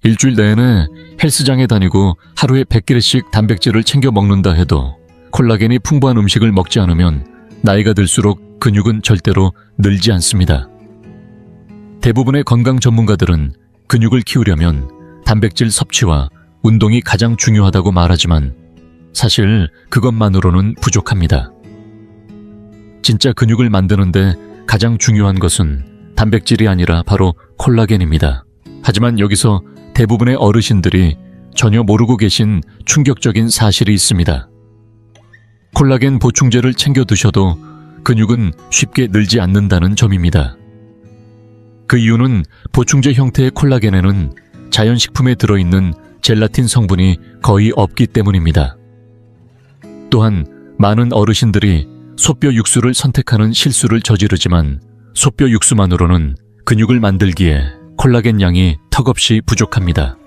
일주일 내내 헬스장에 다니고 하루에 100g씩 단백질을 챙겨 먹는다 해도 콜라겐이 풍부한 음식을 먹지 않으면 나이가 들수록 근육은 절대로 늘지 않습니다. 대부분의 건강 전문가들은 근육을 키우려면 단백질 섭취와 운동이 가장 중요하다고 말하지만 사실 그것만으로는 부족합니다. 진짜 근육을 만드는데 가장 중요한 것은 단백질이 아니라 바로 콜라겐입니다. 하지만 여기서 대부분의 어르신들이 전혀 모르고 계신 충격적인 사실이 있습니다. 콜라겐 보충제를 챙겨 드셔도 근육은 쉽게 늘지 않는다는 점입니다. 그 이유는 보충제 형태의 콜라겐에는 자연식품에 들어있는 젤라틴 성분이 거의 없기 때문입니다. 또한 많은 어르신들이 소뼈 육수를 선택하는 실수를 저지르지만 소뼈 육수만으로는 근육을 만들기에 콜라겐 양이 턱없이 부족합니다.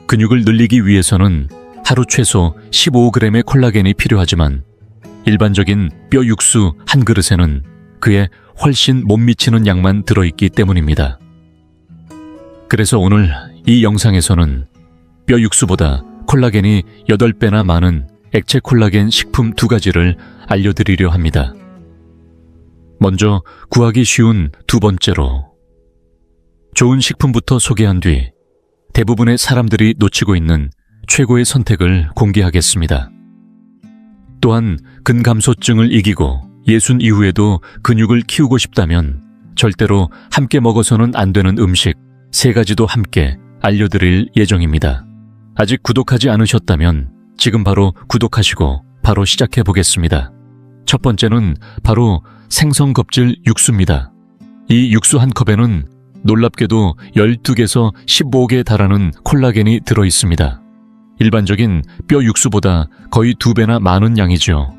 근육을 늘리기 위해서는 하루 최소 15g의 콜라겐이 필요하지만 일반적인 뼈 육수 한 그릇에는 그에 훨씬 못 미치는 양만 들어있기 때문입니다. 그래서 오늘 이 영상에서는 뼈 육수보다 콜라겐이 8배나 많은 액체 콜라겐 식품 2가지를 알려드리려 합니다. 먼저 구하기 쉬운 두 번째로 좋은 식품부터 소개한 뒤 대부분의 사람들이 놓치고 있는 최고의 선택을 공개하겠습니다. 또한 근감소증을 이기고 60 이후에도 근육을 키우고 싶다면 절대로 함께 먹어서는 안 되는 음식 3가지도 함께 알려드릴 예정입니다. 아직 구독하지 않으셨다면 지금 바로 구독하시고 바로 시작해 보겠습니다. 첫 번째는 바로 생선 껍질 육수입니다. 이 육수 한 컵에는 놀랍게도 12개에서 15개에 달하는 콜라겐이 들어있습니다. 일반적인 뼈 육수보다 거의 2배나 많은 양이죠.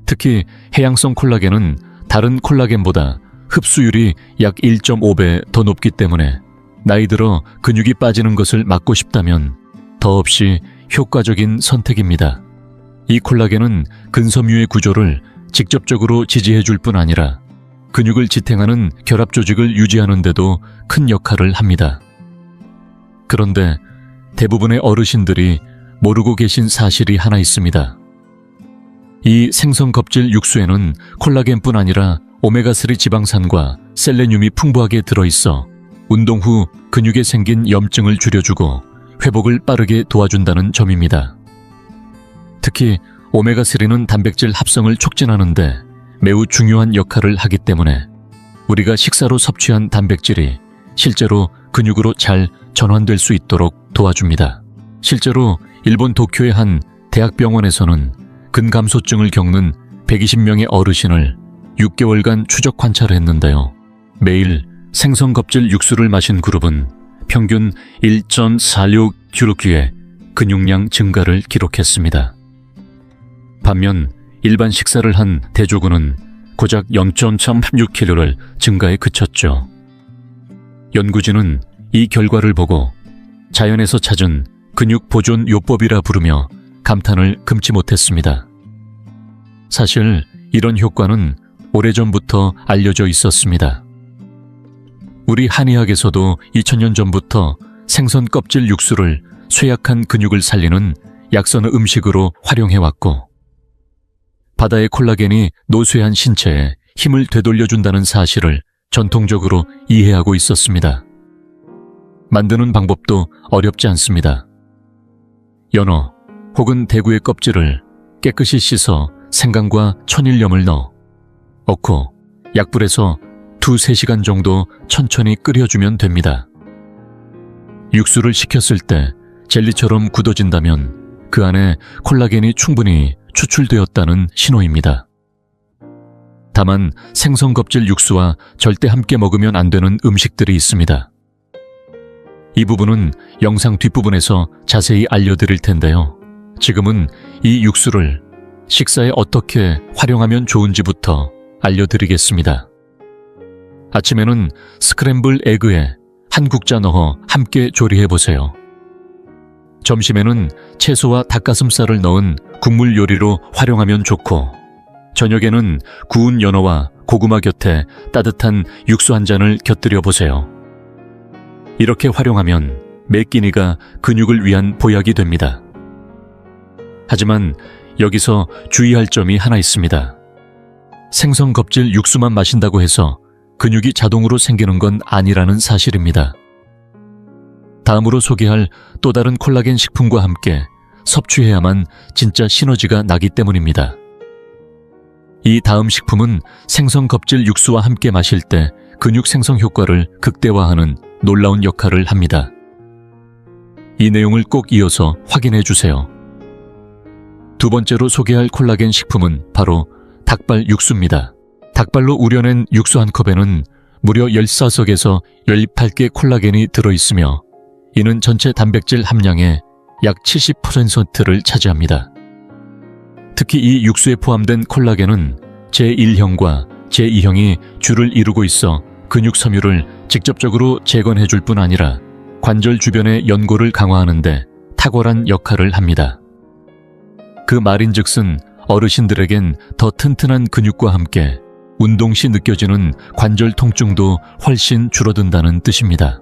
특히 해양성 콜라겐은 다른 콜라겐보다 흡수율이 약 1.5배 더 높기 때문에 나이 들어 근육이 빠지는 것을 막고 싶다면 더없이 효과적인 선택입니다. 이 콜라겐은 근섬유의 구조를 직접적으로 지지해줄 뿐 아니라 근육을 지탱하는 결합 조직을 유지하는 데도 큰 역할을 합니다. 그런데 대부분의 어르신들이 모르고 계신 사실이 하나 있습니다. 이 생선 껍질 육수에는 콜라겐뿐 아니라 오메가3 지방산과 셀레늄이 풍부하게 들어있어 운동 후 근육에 생긴 염증을 줄여주고 회복을 빠르게 도와준다는 점입니다. 특히 오메가3는 단백질 합성을 촉진하는데 매우 중요한 역할을 하기 때문에 우리가 식사로 섭취한 단백질이 실제로 근육으로 잘 전환될 수 있도록 도와줍니다. 실제로 일본 도쿄의 한 대학병원에서는 근감소증을 겪는 120명의 어르신을 6개월간 추적 관찰을 했는데요. 매일 생선 껍질 육수를 마신 그룹은 평균 1.46kg의 근육량 증가를 기록했습니다. 반면 일반 식사를 한 대조군은 고작 0.36kg를 증가에 그쳤죠. 연구진은 이 결과를 보고 자연에서 찾은 근육 보존 요법이라 부르며 감탄을 금치 못했습니다. 사실 이런 효과는 오래전부터 알려져 있었습니다. 우리 한의학에서도 2000년 전부터 생선 껍질 육수를 쇠약한 근육을 살리는 약선의 음식으로 활용해왔고 바다의 콜라겐이 노쇠한 신체에 힘을 되돌려준다는 사실을 전통적으로 이해하고 있었습니다. 만드는 방법도 어렵지 않습니다. 연어 혹은 대구의 껍질을 깨끗이 씻어 생강과 천일염을 넣어 넣고 약불에서 2-3시간 정도 천천히 끓여주면 됩니다. 육수를 식혔을 때 젤리처럼 굳어진다면 그 안에 콜라겐이 충분히 추출되었다는 신호입니다. 다만 생선 껍질 육수와 절대 함께 먹으면 안 되는 음식들이 있습니다. 이 부분은 영상 뒷부분에서 자세히 알려드릴 텐데요. 지금은 이 육수를 식사에 어떻게 활용하면 좋은지부터 알려드리겠습니다. 아침에는 스크램블 에그에 한 국자 넣어 함께 조리해보세요. 점심에는 채소와 닭가슴살을 넣은 국물 요리로 활용하면 좋고 저녁에는 구운 연어와 고구마 곁에 따뜻한 육수 한 잔을 곁들여 보세요. 이렇게 활용하면 매 끼니가 근육을 위한 보약이 됩니다. 하지만 여기서 주의할 점이 하나 있습니다. 생선 껍질 육수만 마신다고 해서 근육이 자동으로 생기는 건 아니라는 사실입니다. 다음으로 소개할 또 다른 콜라겐 식품과 함께 섭취해야만 진짜 시너지가 나기 때문입니다. 이 다음 식품은 생선 껍질 육수와 함께 마실 때 근육 생성 효과를 극대화하는 놀라운 역할을 합니다. 이 내용을 꼭 이어서 확인해 주세요. 두 번째로 소개할 콜라겐 식품은 바로 닭발 육수입니다. 닭발로 우려낸 육수 한 컵에는 무려 14석에서 18개 콜라겐이 들어있으며 이는 전체 단백질 함량의 약 70%를 차지합니다. 특히 이 육수에 포함된 콜라겐은 제1형과 제2형이 줄을 이루고 있어 근육 섬유를 직접적으로 재건해줄 뿐 아니라 관절 주변의 연골을 강화하는 데 탁월한 역할을 합니다. 그 말인즉슨 어르신들에겐 더 튼튼한 근육과 함께 운동 시 느껴지는 관절 통증도 훨씬 줄어든다는 뜻입니다.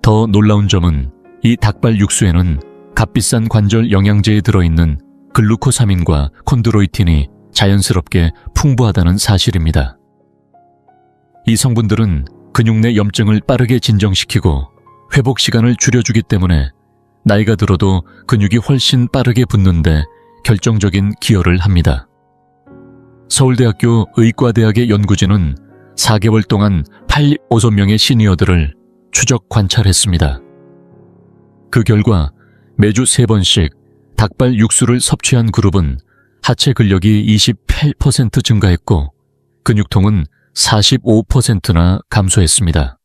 더 놀라운 점은 이 닭발 육수에는 값비싼 관절 영양제에 들어있는 글루코사민과 콘드로이틴이 자연스럽게 풍부하다는 사실입니다. 이 성분들은 근육 내 염증을 빠르게 진정시키고 회복 시간을 줄여주기 때문에 나이가 들어도 근육이 훨씬 빠르게 붙는데 결정적인 기여를 합니다. 서울대학교 의과대학의 연구진은 4개월 동안 5명의 시니어들을 추적 관찰했습니다. 그 결과 매주 3번씩 닭발 육수를 섭취한 그룹은 하체 근력이 28% 증가했고 근육통은 45%나 감소했습니다.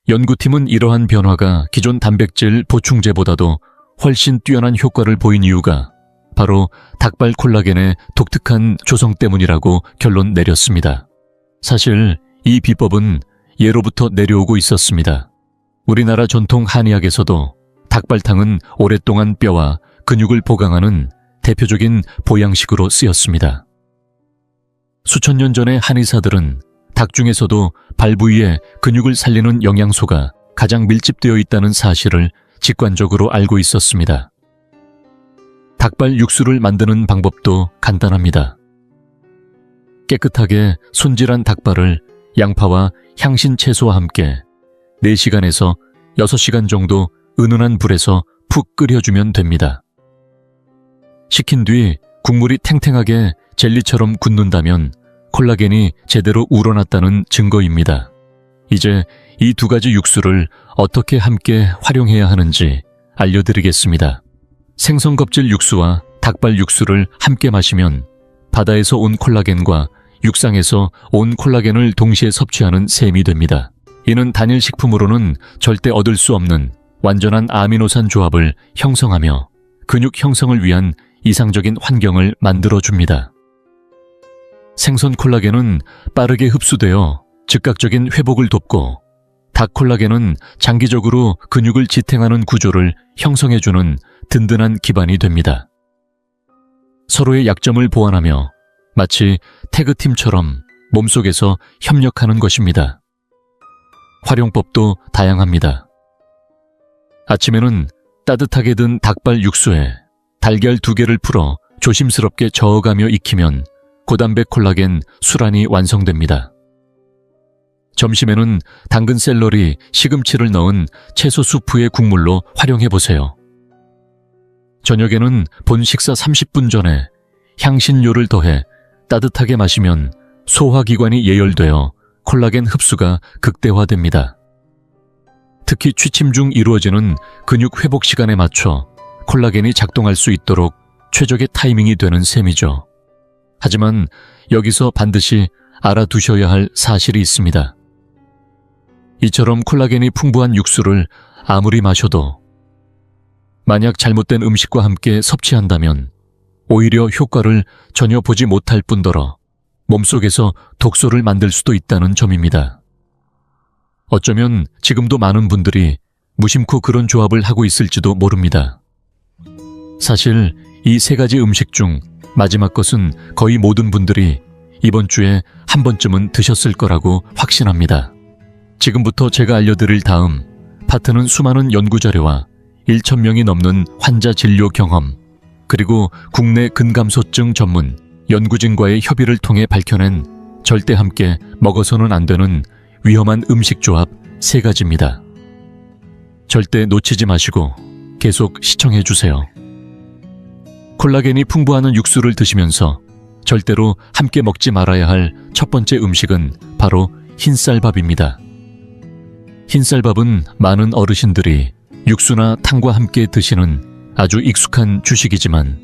연구팀은 이러한 변화가 기존 단백질 보충제보다도 훨씬 뛰어난 효과를 보인 이유가 바로 닭발 콜라겐의 독특한 조성 때문이라고 결론 내렸습니다. 사실 이 비법은 예로부터 내려오고 있었습니다. 우리나라 전통 한의학에서도 닭발탕은 오랫동안 뼈와 근육을 보강하는 대표적인 보양식으로 쓰였습니다. 수천 년 전의 한의사들은 닭 중에서도 발 부위에 근육을 살리는 영양소가 가장 밀집되어 있다는 사실을 직관적으로 알고 있었습니다. 닭발 육수를 만드는 방법도 간단합니다. 깨끗하게 손질한 닭발을 양파와 향신 채소와 함께 4시간에서 6시간 정도 은은한 불에서 푹 끓여주면 됩니다. 식힌 뒤 국물이 탱탱하게 젤리처럼 굳는다면 콜라겐이 제대로 우러났다는 증거입니다. 이제 이 두 가지 육수를 어떻게 함께 활용해야 하는지 알려드리겠습니다. 생선 껍질 육수와 닭발 육수를 함께 마시면 바다에서 온 콜라겐과 육상에서 온 콜라겐을 동시에 섭취하는 셈이 됩니다. 이는 단일 식품으로는 절대 얻을 수 없는 완전한 아미노산 조합을 형성하며 근육 형성을 위한 이상적인 환경을 만들어줍니다. 생선 콜라겐은 빠르게 흡수되어 즉각적인 회복을 돕고 닭 콜라겐은 장기적으로 근육을 지탱하는 구조를 형성해주는 든든한 기반이 됩니다. 서로의 약점을 보완하며 마치 태그팀처럼 몸속에서 협력하는 것입니다. 활용법도 다양합니다. 아침에는 따뜻하게 든 닭발 육수에 달걀 2개를 풀어 조심스럽게 저어가며 익히면 고단백 콜라겐 수란이 완성됩니다. 점심에는 당근 샐러리, 시금치를 넣은 채소 수프의 국물로 활용해보세요. 저녁에는 본 식사 30분 전에 향신료를 더해 따뜻하게 마시면 소화기관이 예열되어 콜라겐 흡수가 극대화됩니다. 특히 취침 중 이루어지는 근육 회복 시간에 맞춰 콜라겐이 작동할 수 있도록 최적의 타이밍이 되는 셈이죠. 하지만 여기서 반드시 알아두셔야 할 사실이 있습니다. 이처럼 콜라겐이 풍부한 육수를 아무리 마셔도 만약 잘못된 음식과 함께 섭취한다면 오히려 효과를 전혀 보지 못할 뿐더러 몸속에서 독소를 만들 수도 있다는 점입니다. 어쩌면 지금도 많은 분들이 무심코 그런 조합을 하고 있을지도 모릅니다. 사실 이 3가지 음식 중 마지막 것은 거의 모든 분들이 이번 주에 한 번쯤은 드셨을 거라고 확신합니다. 지금부터 제가 알려드릴 다음 파트는 수많은 연구자료와 1,000명이 넘는 환자 진료 경험, 그리고 국내 근감소증 전문 연구진과의 협의를 통해 밝혀낸 절대 함께 먹어서는 안 되는 위험한 음식 조합 3가지입니다. 절대 놓치지 마시고 계속 시청해 주세요. 콜라겐이 풍부한 육수를 드시면서 절대로 함께 먹지 말아야 할 첫 번째 음식은 바로 흰쌀밥입니다. 흰쌀밥은 많은 어르신들이 육수나 탕과 함께 드시는 아주 익숙한 주식이지만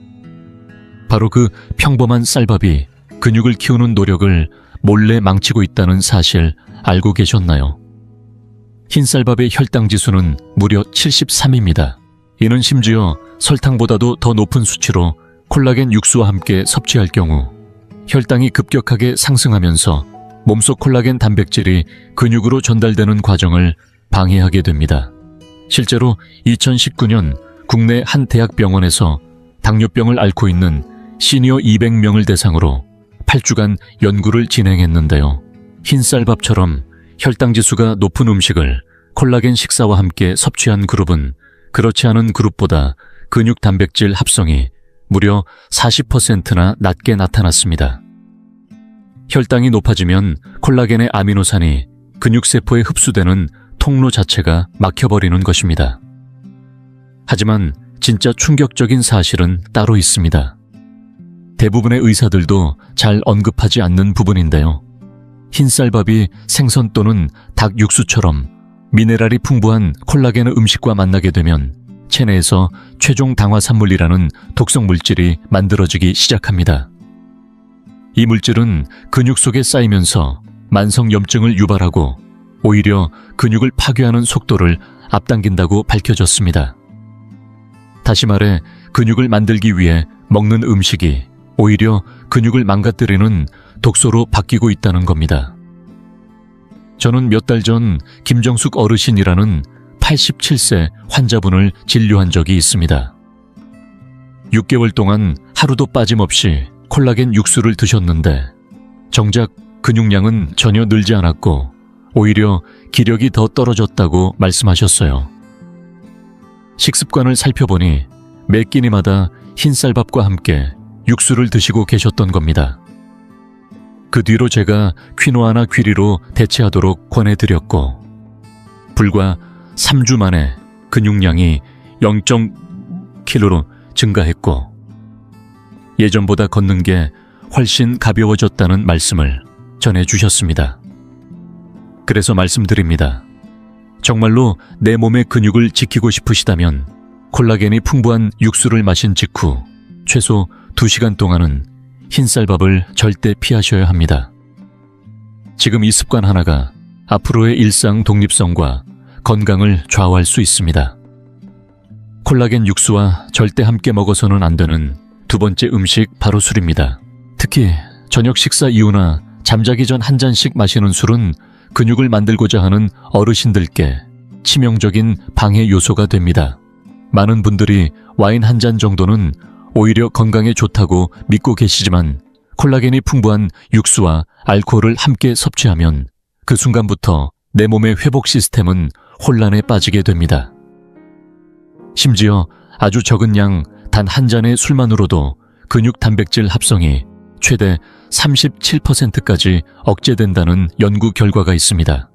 바로 그 평범한 쌀밥이 근육을 키우는 노력을 몰래 망치고 있다는 사실 알고 계셨나요? 흰쌀밥의 혈당 지수는 무려 73입니다. 이는 심지어 설탕보다도 더 높은 수치로 콜라겐 육수와 함께 섭취할 경우 혈당이 급격하게 상승하면서 몸속 콜라겐 단백질이 근육으로 전달되는 과정을 방해하게 됩니다. 실제로 2019년 국내 한 대학병원에서 당뇨병을 앓고 있는 시니어 200명을 대상으로 8주간 연구를 진행했는데요. 흰쌀밥처럼 혈당 지수가 높은 음식을 콜라겐 식사와 함께 섭취한 그룹은 그렇지 않은 그룹보다 근육 단백질 합성이 무려 40%나 낮게 나타났습니다. 혈당이 높아지면 콜라겐의 아미노산이 근육세포에 흡수되는 통로 자체가 막혀버리는 것입니다. 하지만 진짜 충격적인 사실은 따로 있습니다. 대부분의 의사들도 잘 언급하지 않는 부분인데요. 흰쌀밥이 생선 또는 닭 육수처럼 미네랄이 풍부한 콜라겐의 음식과 만나게 되면 체내에서 최종 당화산물이라는 독성 물질이 만들어지기 시작합니다. 이 물질은 근육 속에 쌓이면서 만성염증을 유발하고 오히려 근육을 파괴하는 속도를 앞당긴다고 밝혀졌습니다. 다시 말해 근육을 만들기 위해 먹는 음식이 오히려 근육을 망가뜨리는 독소로 바뀌고 있다는 겁니다. 저는 몇 달 전 김정숙 어르신이라는 87세 환자분을 진료한 적이 있습니다. 6개월 동안 하루도 빠짐없이 콜라겐 육수를 드셨는데 정작 근육량은 전혀 늘지 않았고 오히려 기력이 더 떨어졌다고 말씀하셨어요. 식습관을 살펴보니 매 끼니마다 흰쌀밥과 함께 육수를 드시고 계셨던 겁니다. 그 뒤로 제가 퀴노아나 귀리로 대체하도록 권해드렸고 불과 3주 만에 근육량이 0.kg로 증가했고 예전보다 걷는 게 훨씬 가벼워졌다는 말씀을 전해주셨습니다. 그래서 말씀드립니다. 정말로 내 몸의 근육을 지키고 싶으시다면 콜라겐이 풍부한 육수를 마신 직후 최소 2시간 동안은 흰쌀밥을 절대 피하셔야 합니다. 지금 이 습관 하나가 앞으로의 일상 독립성과 건강을 좌우할 수 있습니다. 콜라겐 육수와 절대 함께 먹어서는 안 되는 두 번째 음식 바로 술입니다. 특히 저녁 식사 이후나 잠자기 전 한 잔씩 마시는 술은 근육을 만들고자 하는 어르신들께 치명적인 방해 요소가 됩니다. 많은 분들이 와인 한 잔 정도는 오히려 건강에 좋다고 믿고 계시지만 콜라겐이 풍부한 육수와 알코올을 함께 섭취하면 그 순간부터 내 몸의 회복 시스템은 혼란에 빠지게 됩니다. 심지어 아주 적은 양 단 한 잔의 술만으로도 근육 단백질 합성이 최대 37%까지 억제된다는 연구 결과가 있습니다.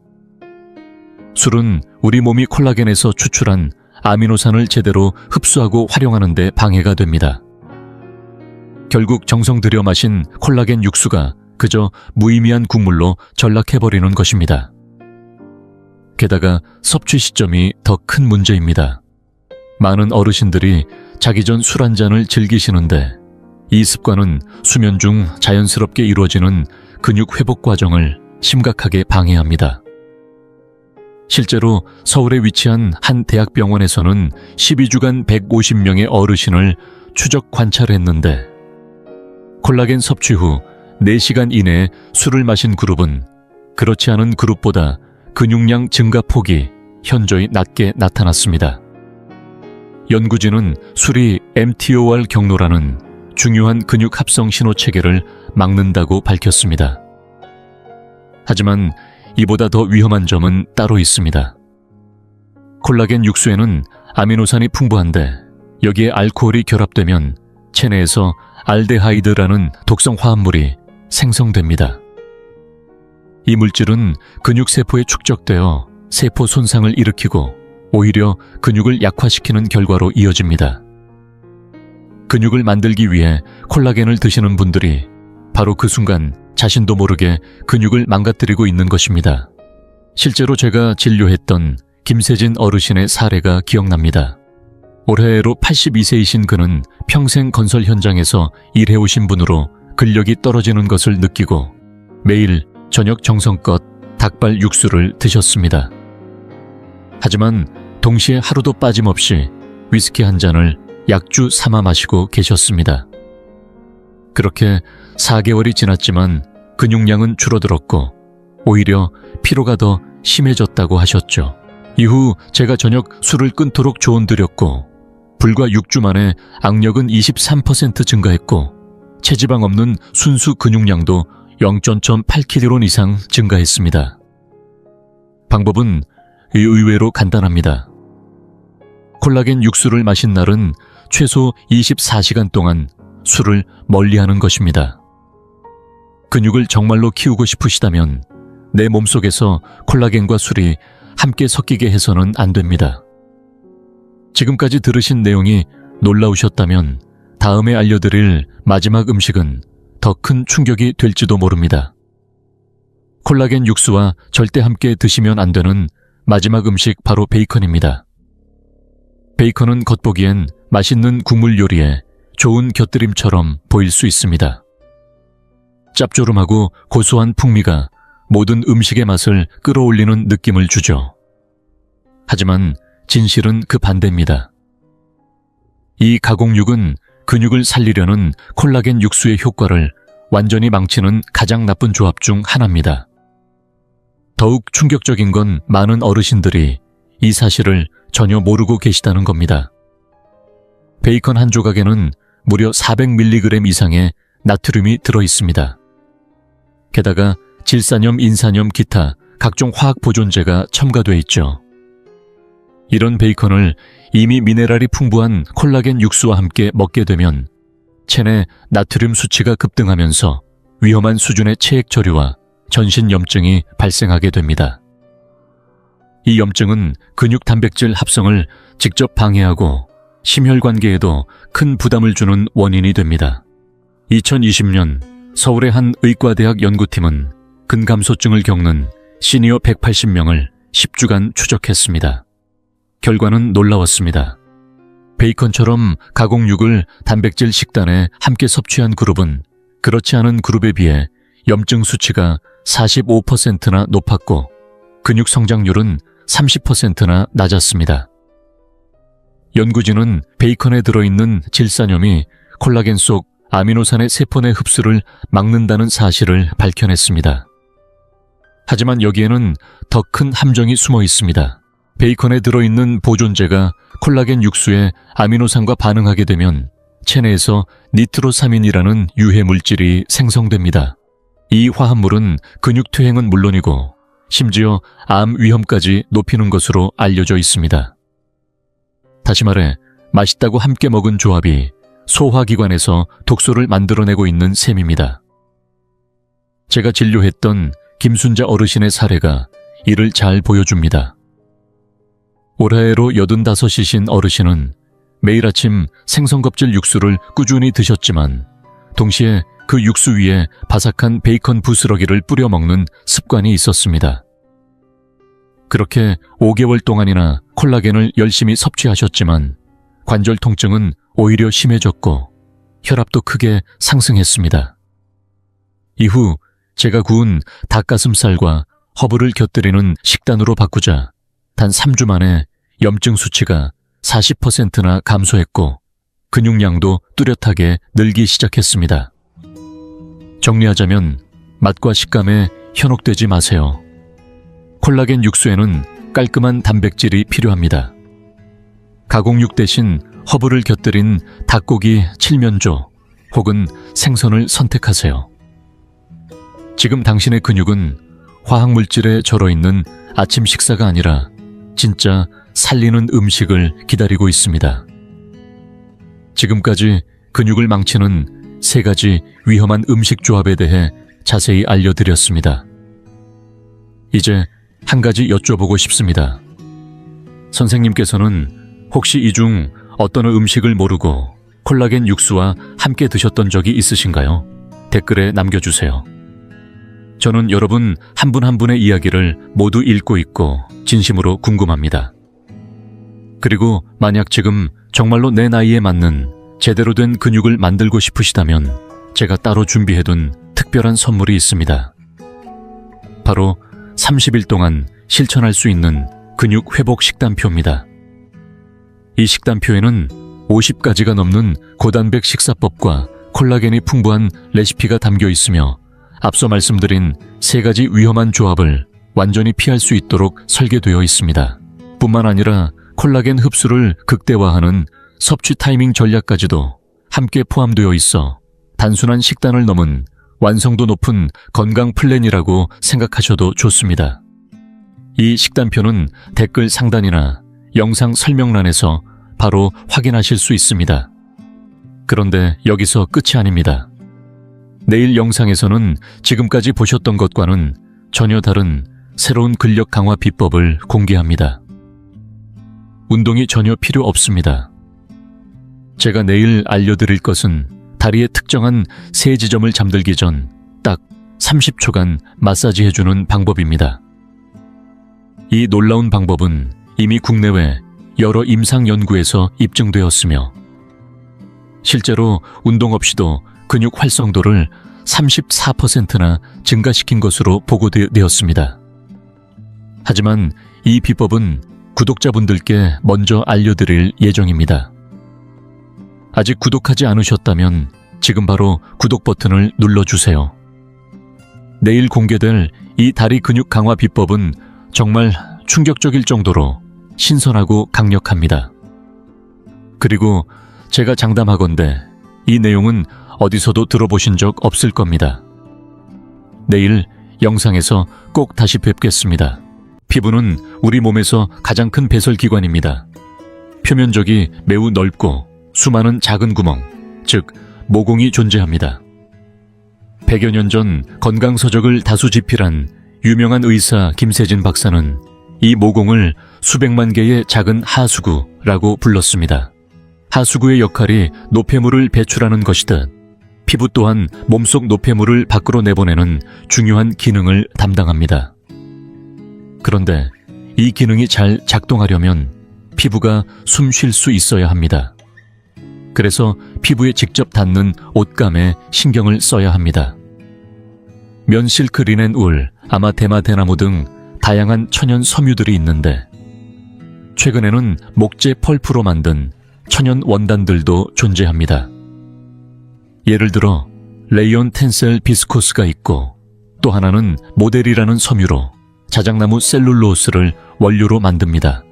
술은 우리 몸이 콜라겐에서 추출한 아미노산을 제대로 흡수하고 활용하는 데 방해가 됩니다. 결국 정성 들여 마신 콜라겐 육수가 그저 무의미한 국물로 전락해버리는 것입니다. 게다가 섭취 시점이 더 큰 문제입니다. 많은 어르신들이 자기 전 술 한 잔을 즐기시는데 이 습관은 수면 중 자연스럽게 이루어지는 근육 회복 과정을 심각하게 방해합니다. 실제로 서울에 위치한 한 대학병원에서는 12주간 150명의 어르신을 추적 관찰했는데 콜라겐 섭취 후 4시간 이내에 술을 마신 그룹은 그렇지 않은 그룹보다 근육량 증가 폭이 현저히 낮게 나타났습니다. 연구진은 술이 mTOR 경로라는 중요한 근육 합성 신호 체계를 막는다고 밝혔습니다. 하지만 이보다 더 위험한 점은 따로 있습니다. 콜라겐 육수에는 아미노산이 풍부한데 여기에 알코올이 결합되면 체내에서 알데하이드라는 독성 화합물이 생성됩니다. 이 물질은 근육세포에 축적되어 세포 손상을 일으키고 오히려 근육을 약화시키는 결과로 이어집니다. 근육을 만들기 위해 콜라겐을 드시는 분들이 바로 그 순간 자신도 모르게 근육을 망가뜨리고 있는 것입니다. 실제로 제가 진료했던 김세진 어르신의 사례가 기억납니다. 올해로 82세이신 그는 평생 건설 현장에서 일해오신 분으로 근력이 떨어지는 것을 느끼고 매일 저녁 정성껏 닭발 육수를 드셨습니다. 하지만 동시에 하루도 빠짐없이 위스키 한 잔을 약주 삼아 마시고 계셨습니다. 그렇게 4개월이 지났지만 근육량은 줄어들었고 오히려 피로가 더 심해졌다고 하셨죠. 이후 제가 저녁 술을 끊도록 조언드렸고 불과 6주 만에 악력은 23% 증가했고 체지방 없는 순수 근육량도 0.8kg 이상 증가했습니다. 방법은 의외로 간단합니다. 콜라겐 육수를 마신 날은 최소 24시간 동안 술을 멀리하는 것입니다. 근육을 정말로 키우고 싶으시다면 내 몸속에서 콜라겐과 술이 함께 섞이게 해서는 안 됩니다. 지금까지 들으신 내용이 놀라우셨다면 다음에 알려드릴 마지막 음식은 더 큰 충격이 될지도 모릅니다. 콜라겐 육수와 절대 함께 드시면 안 되는 마지막 음식 바로 베이컨입니다. 베이컨은 겉보기엔 맛있는 국물 요리에 좋은 곁들임처럼 보일 수 있습니다. 짭조름하고 고소한 풍미가 모든 음식의 맛을 끌어올리는 느낌을 주죠. 하지만 진실은 그 반대입니다. 이 가공육은 근육을 살리려는 콜라겐 육수의 효과를 완전히 망치는 가장 나쁜 조합 중 하나입니다. 더욱 충격적인 건 많은 어르신들이 이 사실을 전혀 모르고 계시다는 겁니다. 베이컨 한 조각에는 무려 400mg 이상의 나트륨이 들어있습니다. 게다가 질산염, 인산염, 기타 각종 화학 보존제가 첨가돼 있죠. 이런 베이컨을 이미 미네랄이 풍부한 콜라겐 육수와 함께 먹게 되면 체내 나트륨 수치가 급등하면서 위험한 수준의 체액 저류와 전신 염증이 발생하게 됩니다. 이 염증은 근육 단백질 합성을 직접 방해하고 심혈관계에도 큰 부담을 주는 원인이 됩니다. 2020년 서울의 한 의과대학 연구팀은 근감소증을 겪는 시니어 180명을 10주간 추적했습니다. 결과는 놀라웠습니다. 베이컨처럼 가공육을 단백질 식단에 함께 섭취한 그룹은 그렇지 않은 그룹에 비해 염증 수치가 45%나 높았고 근육 성장률은 30%나 낮았습니다. 연구진은 베이컨에 들어있는 질산염이 콜라겐 속 아미노산의 세포 내 흡수를 막는다는 사실을 밝혀냈습니다. 하지만 여기에는 더 큰 함정이 숨어 있습니다. 베이컨에 들어있는 보존제가 콜라겐 육수의 아미노산과 반응하게 되면 체내에서 니트로사민이라는 유해 물질이 생성됩니다. 이 화합물은 근육 퇴행은 물론이고 심지어 암 위험까지 높이는 것으로 알려져 있습니다. 다시 말해 맛있다고 함께 먹은 조합이 소화기관에서 독소를 만들어내고 있는 셈입니다. 제가 진료했던 김순자 어르신의 사례가 이를 잘 보여줍니다. 올해로 85이신 어르신은 매일 아침 생선껍질 육수를 꾸준히 드셨지만 동시에 그 육수 위에 바삭한 베이컨 부스러기를 뿌려 먹는 습관이 있었습니다. 그렇게 5개월 동안이나 콜라겐을 열심히 섭취하셨지만 관절 통증은 오히려 심해졌고 혈압도 크게 상승했습니다. 이후 제가 구운 닭가슴살과 허브를 곁들이는 식단으로 바꾸자 단 3주 만에 염증 수치가 40%나 감소했고 근육량도 뚜렷하게 늘기 시작했습니다. 정리하자면 맛과 식감에 현혹되지 마세요. 콜라겐 육수에는 깔끔한 단백질이 필요합니다. 가공육 대신 허브를 곁들인 닭고기 칠면조 혹은 생선을 선택하세요. 지금 당신의 근육은 화학물질에 절어있는 아침 식사가 아니라 진짜 살리는 음식을 기다리고 있습니다. 지금까지 근육을 망치는 3가지 위험한 음식 조합에 대해 자세히 알려드렸습니다. 이제 한 가지 여쭤보고 싶습니다. 선생님께서는 혹시 이 중 어떤 음식을 모르고 콜라겐 육수와 함께 드셨던 적이 있으신가요? 댓글에 남겨주세요. 저는 여러분 한 분 한 분의 이야기를 모두 읽고 있고 진심으로 궁금합니다. 그리고 만약 지금 정말로 내 나이에 맞는 제대로 된 근육을 만들고 싶으시다면 제가 따로 준비해둔 특별한 선물이 있습니다. 바로 30일 동안 실천할 수 있는 근육 회복 식단표입니다. 이 식단표에는 50가지가 넘는 고단백 식사법과 콜라겐이 풍부한 레시피가 담겨 있으며 앞서 말씀드린 3가지 위험한 조합을 완전히 피할 수 있도록 설계되어 있습니다. 뿐만 아니라 콜라겐 흡수를 극대화하는 섭취 타이밍 전략까지도 함께 포함되어 있어 단순한 식단을 넘은 완성도 높은 건강 플랜이라고 생각하셔도 좋습니다. 이 식단표는 댓글 상단이나 영상 설명란에서 바로 확인하실 수 있습니다. 그런데 여기서 끝이 아닙니다. 내일 영상에서는 지금까지 보셨던 것과는 전혀 다른 새로운 근력 강화 비법을 공개합니다. 운동이 전혀 필요 없습니다. 제가 내일 알려드릴 것은 다리의 특정한 세 지점을 잠들기 전 딱 30초간 마사지 해주는 방법입니다. 이 놀라운 방법은 이미 국내외 여러 임상 연구에서 입증되었으며 실제로 운동 없이도 근육 활성도를 34%나 증가시킨 것으로 보고되었습니다. 하지만 이 비법은 구독자분들께 먼저 알려드릴 예정입니다. 아직 구독하지 않으셨다면 지금 바로 구독 버튼을 눌러주세요. 내일 공개될 이 다리 근육 강화 비법은 정말 충격적일 정도로 신선하고 강력합니다. 그리고 제가 장담하건대 이 내용은 어디서도 들어보신 적 없을 겁니다. 내일 영상에서 꼭 다시 뵙겠습니다. 피부는 우리 몸에서 가장 큰 배설기관입니다. 표면적이 매우 넓고 수많은 작은 구멍, 즉 모공이 존재합니다. 100여 년 전 건강서적을 다수 집필한 유명한 의사 김세진 박사는 이 모공을 수백만 개의 작은 하수구라고 불렀습니다. 하수구의 역할이 노폐물을 배출하는 것이듯 피부 또한 몸속 노폐물을 밖으로 내보내는 중요한 기능을 담당합니다. 그런데 이 기능이 잘 작동하려면 피부가 숨 쉴 수 있어야 합니다. 그래서 피부에 직접 닿는 옷감에 신경을 써야 합니다. 면 실크, 리넨, 울, 아마테마, 대나무 등 다양한 천연 섬유들이 있는데 최근에는 목재 펄프로 만든 천연 원단들도 존재합니다. 예를 들어 레이온 텐셀 비스코스가 있고 또 하나는 모델이라는 섬유로 자작나무 셀룰로스를 원료로 만듭니다.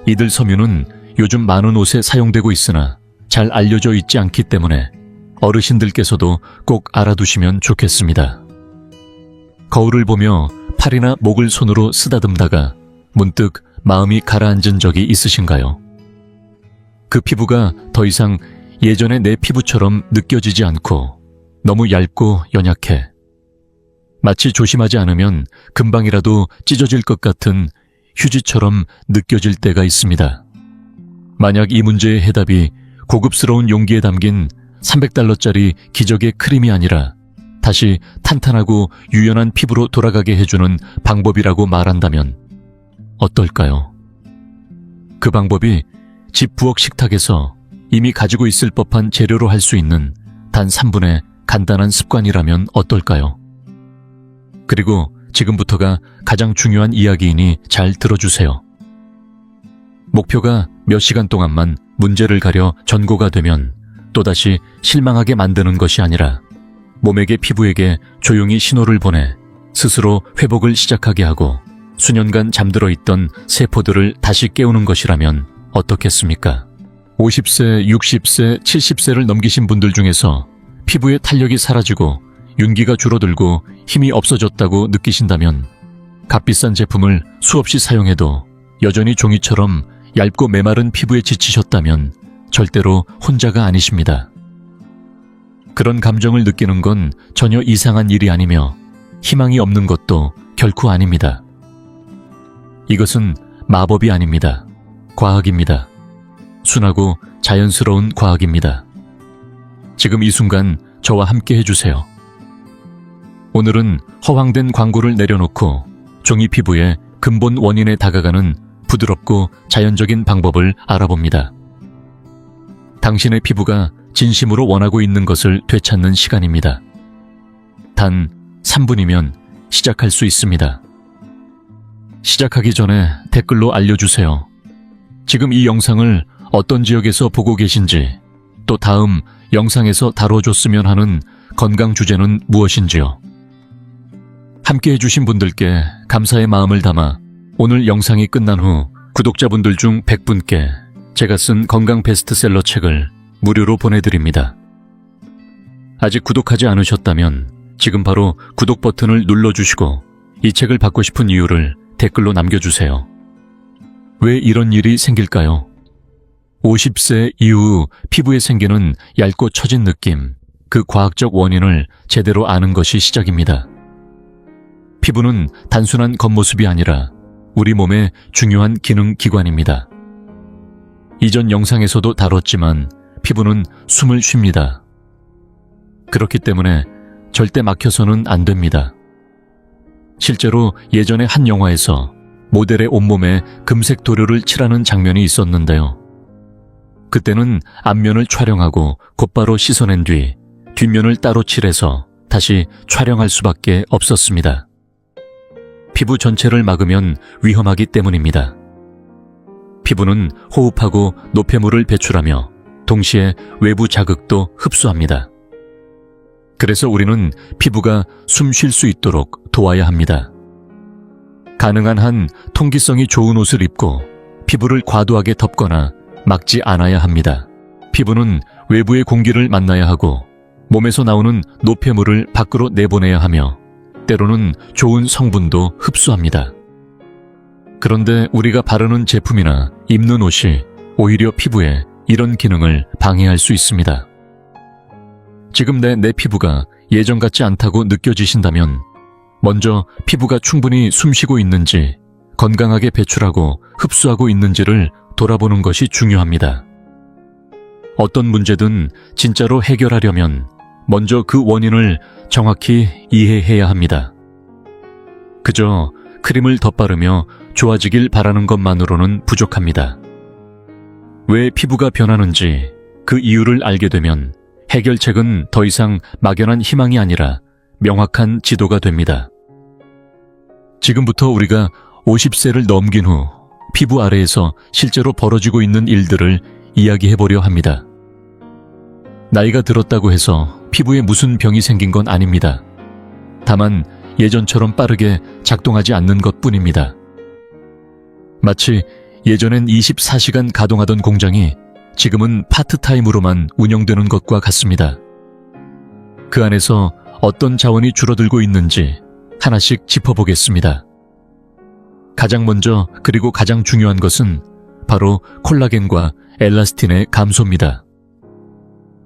이들 섬유는 요즘 많은 옷에 사용되고 있으나 잘 알려져 있지 않기 때문에 어르신들께서도 꼭 알아두시면 좋겠습니다. 거울을 보며 팔이나 목을 손으로 쓰다듬다가 문득 마음이 가라앉은 적이 있으신가요? 그 피부가 더 이상 예전의 내 피부처럼 느껴지지 않고 너무 얇고 연약해. 마치 조심하지 않으면 금방이라도 찢어질 것 같은 휴지처럼 느껴질 때가 있습니다. 만약 이 문제의 해답이 고급스러운 용기에 담긴 $300짜리 기적의 크림이 아니라 다시 탄탄하고 유연한 피부로 돌아가게 해주는 방법이라고 말한다면 어떨까요? 그 방법이 집 부엌 식탁에서 이미 가지고 있을 법한 재료로 할 수 있는 단 3분의 간단한 습관이라면 어떨까요? 그리고 지금부터가 가장 중요한 이야기이니 잘 들어주세요. 목표가 몇 시간 동안만 문제를 가려 전고가 되면 또다시 실망하게 만드는 것이 아니라 몸에게 피부에게 조용히 신호를 보내 스스로 회복을 시작하게 하고 수년간 잠들어 있던 세포들을 다시 깨우는 것이라면 어떻겠습니까? 50세, 60세, 70세를 넘기신 분들 중에서 피부의 탄력이 사라지고 윤기가 줄어들고 힘이 없어졌다고 느끼신다면 값비싼 제품을 수없이 사용해도 여전히 종이처럼 얇고 메마른 피부에 지치셨다면 절대로 혼자가 아니십니다. 그런 감정을 느끼는 건 전혀 이상한 일이 아니며 희망이 없는 것도 결코 아닙니다. 이것은 마법이 아닙니다. 과학입니다. 순하고 자연스러운 과학입니다. 지금 이 순간 저와 함께 해주세요. 오늘은 허황된 광고를 내려놓고 종이 피부의 근본 원인에 다가가는 부드럽고 자연적인 방법을 알아봅니다. 당신의 피부가 진심으로 원하고 있는 것을 되찾는 시간입니다. 단 3분이면 시작할 수 있습니다. 시작하기 전에 댓글로 알려주세요. 지금 이 영상을 어떤 지역에서 보고 계신지, 또 다음 영상에서 다뤄줬으면 하는 건강 주제는 무엇인지요. 함께 해주신 분들께 감사의 마음을 담아 오늘 영상이 끝난 후 구독자분들 중 100분께 제가 쓴 건강 베스트셀러 책을 무료로 보내드립니다. 아직 구독하지 않으셨다면 지금 바로 구독 버튼을 눌러주시고 이 책을 받고 싶은 이유를 댓글로 남겨주세요. 왜 이런 일이 생길까요? 50세 이후 피부에 생기는 얇고 처진 느낌, 그 과학적 원인을 제대로 아는 것이 시작입니다. 피부는 단순한 겉모습이 아니라 우리 몸의 중요한 기능 기관입니다. 이전 영상에서도 다뤘지만 피부는 숨을 쉽니다. 그렇기 때문에 절대 막혀서는 안 됩니다. 실제로 예전에 한 영화에서 모델의 온몸에 금색 도료를 칠하는 장면이 있었는데요. 그때는 앞면을 촬영하고 곧바로 씻어낸 뒤 뒷면을 따로 칠해서 다시 촬영할 수밖에 없었습니다. 피부 전체를 막으면 위험하기 때문입니다. 피부는 호흡하고 노폐물을 배출하며 동시에 외부 자극도 흡수합니다. 그래서 우리는 피부가 숨 쉴 수 있도록 도와야 합니다. 가능한 한 통기성이 좋은 옷을 입고 피부를 과도하게 덮거나 막지 않아야 합니다. 피부는 외부의 공기를 만나야 하고 몸에서 나오는 노폐물을 밖으로 내보내야 하며 때로는 좋은 성분도 흡수합니다. 그런데 우리가 바르는 제품이나 입는 옷이 오히려 피부에 이런 기능을 방해할 수 있습니다. 지금 내 피부가 예전 같지 않다고 느껴지신다면 먼저 피부가 충분히 숨쉬고 있는지, 건강하게 배출하고 흡수하고 있는지를 돌아보는 것이 중요합니다. 어떤 문제든 진짜로 해결하려면 먼저 그 원인을 정확히 이해해야 합니다. 그저 크림을 덧바르며 좋아지길 바라는 것만으로는 부족합니다. 왜 피부가 변하는지 그 이유를 알게 되면 해결책은 더 이상 막연한 희망이 아니라 명확한 지도가 됩니다. 지금부터 우리가 50세를 넘긴 후 피부 아래에서 실제로 벌어지고 있는 일들을 이야기해보려 합니다. 나이가 들었다고 해서 피부에 무슨 병이 생긴 건 아닙니다. 다만 예전처럼 빠르게 작동하지 않는 것뿐입니다. 마치 예전엔 24시간 가동하던 공장이 지금은 파트타임으로만 운영되는 것과 같습니다. 그 안에서 어떤 자원이 줄어들고 있는지 하나씩 짚어보겠습니다. 가장 먼저 그리고 가장 중요한 것은 바로 콜라겐과 엘라스틴의 감소입니다.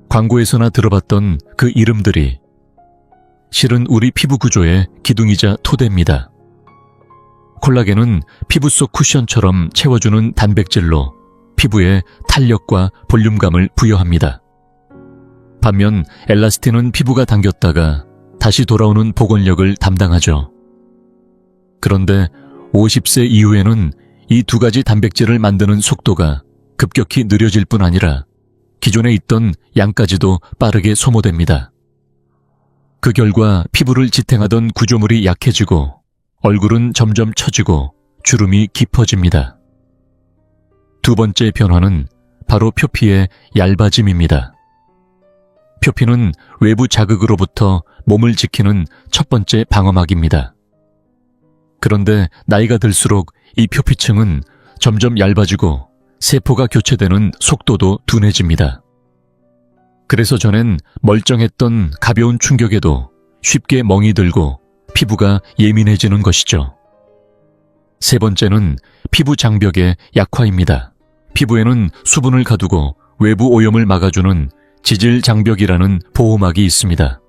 광고에서나 들어봤던 그 이름들이 실은 우리 피부 구조의 기둥이자 토대입니다. 콜라겐은 피부 속 쿠션처럼 채워주는 단백질로 피부에 탄력과 볼륨감을 부여합니다. 반면 엘라스틴은 피부가 당겼다가 다시 돌아오는 복원력을 담당하죠. 그런데 50세 이후에는 이 두 가지 단백질을 만드는 속도가 급격히 느려질 뿐 아니라 기존에 있던 양까지도 빠르게 소모됩니다. 그 결과 피부를 지탱하던 구조물이 약해지고 얼굴은 점점 처지고 주름이 깊어집니다. 두 번째 변화는 바로 표피의 얇아짐입니다. 표피는 외부 자극으로부터 몸을 지키는 첫 번째 방어막입니다. 그런데 나이가 들수록 이 표피층은 점점 얇아지고 세포가 교체되는 속도도 둔해집니다. 그래서 전엔 멀쩡했던 가벼운 충격에도 쉽게 멍이 들고 피부가 예민해지는 것이죠. 세 번째는 피부 장벽의 약화입니다. 피부에는 수분을 가두고 외부 오염을 막아주는 지질 장벽이라는 보호막이 있습니다.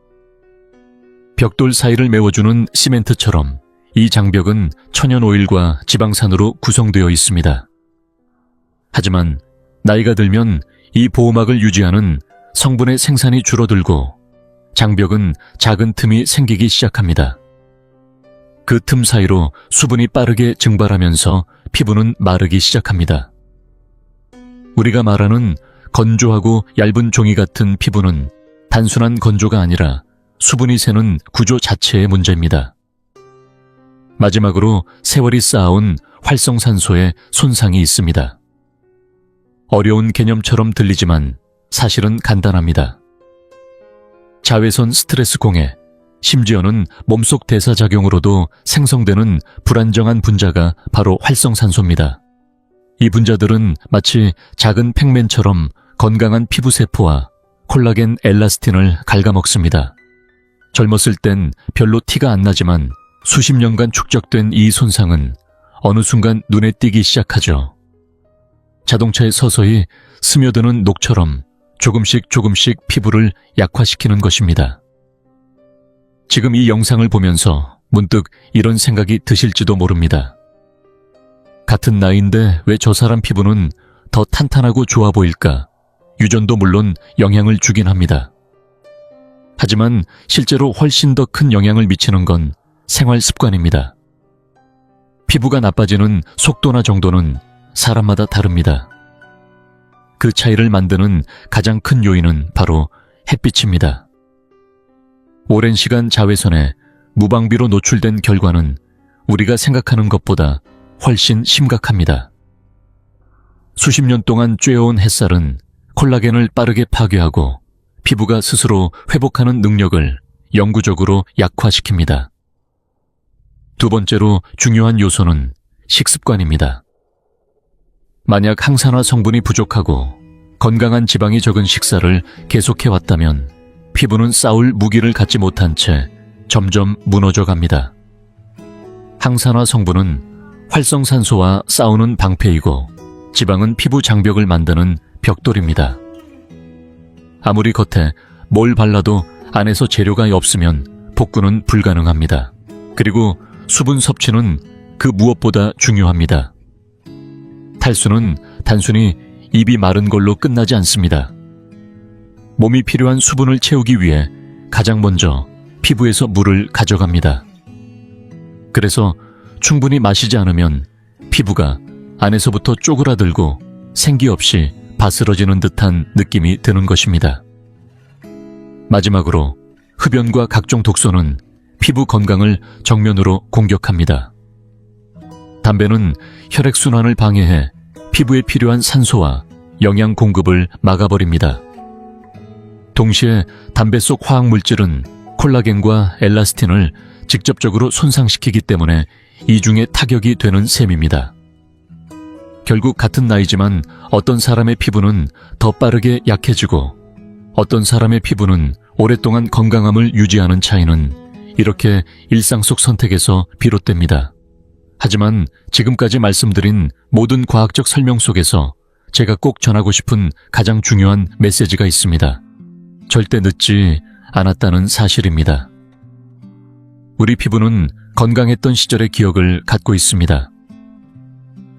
벽돌 사이를 메워주는 시멘트처럼 이 장벽은 천연 오일과 지방산으로 구성되어 있습니다. 하지만 나이가 들면 이 보호막을 유지하는 성분의 생산이 줄어들고 장벽은 작은 틈이 생기기 시작합니다. 그 틈 사이로 수분이 빠르게 증발하면서 피부는 마르기 시작합니다. 우리가 말하는 건조하고 얇은 종이 같은 피부는 단순한 건조가 아니라 수분이 새는 구조 자체의 문제입니다. 마지막으로 세월이 쌓아온 활성산소에 손상이 있습니다. 어려운 개념처럼 들리지만 사실은 간단합니다. 자외선 스트레스 공해, 심지어는 몸속 대사작용으로도 생성되는 불안정한 분자가 바로 활성산소입니다. 이 분자들은 마치 작은 팩맨처럼 건강한 피부세포와 콜라겐 엘라스틴을 갉아먹습니다. 젊었을 땐 별로 티가 안 나지만 수십 년간 축적된 이 손상은 어느 순간 눈에 띄기 시작하죠. 자동차에 서서히 스며드는 녹처럼 조금씩 피부를 약화시키는 것입니다. 지금 이 영상을 보면서 문득 이런 생각이 드실지도 모릅니다. 같은 나이인데 왜 저 사람 피부는 더 탄탄하고 좋아 보일까? 유전도 물론 영향을 주긴 합니다. 하지만 실제로 훨씬 더 큰 영향을 미치는 건 생활 습관입니다. 피부가 나빠지는 속도나 정도는 사람마다 다릅니다. 그 차이를 만드는 가장 큰 요인은 바로 햇빛입니다. 오랜 시간 자외선에 무방비로 노출된 결과는 우리가 생각하는 것보다 훨씬 심각합니다. 수십 년 동안 쬐어온 햇살은 콜라겐을 빠르게 파괴하고 피부가 스스로 회복하는 능력을 영구적으로 약화시킵니다. 두 번째로 중요한 요소는 식습관입니다. 만약 항산화 성분이 부족하고 건강한 지방이 적은 식사를 계속해왔다면 피부는 싸울 무기를 갖지 못한 채 점점 무너져 갑니다. 항산화 성분은 활성산소와 싸우는 방패이고 지방은 피부 장벽을 만드는 벽돌입니다. 아무리 겉에 뭘 발라도 안에서 재료가 없으면 복구는 불가능합니다. 그리고 수분 섭취는 그 무엇보다 중요합니다. 탈수는 단순히 입이 마른 걸로 끝나지 않습니다. 몸이 필요한 수분을 채우기 위해 가장 먼저 피부에서 물을 가져갑니다. 그래서 충분히 마시지 않으면 피부가 안에서부터 쪼그라들고 생기 없이 바스러지는 듯한 느낌이 드는 것입니다. 마지막으로 흡연과 각종 독소는 피부 건강을 정면으로 공격합니다. 담배는 혈액순환을 방해해 피부에 필요한 산소와 영양 공급을 막아버립니다. 동시에 담배 속 화학물질은 콜라겐과 엘라스틴을 직접적으로 손상시키기 때문에 이중의 타격이 되는 셈입니다. 결국 같은 나이지만 어떤 사람의 피부는 더 빠르게 약해지고 어떤 사람의 피부는 오랫동안 건강함을 유지하는 차이는 이렇게 일상 속 선택에서 비롯됩니다. 하지만 지금까지 말씀드린 모든 과학적 설명 속에서 제가 꼭 전하고 싶은 가장 중요한 메시지가 있습니다. 절대 늦지 않았다는 사실입니다. 우리 피부는 건강했던 시절의 기억을 갖고 있습니다.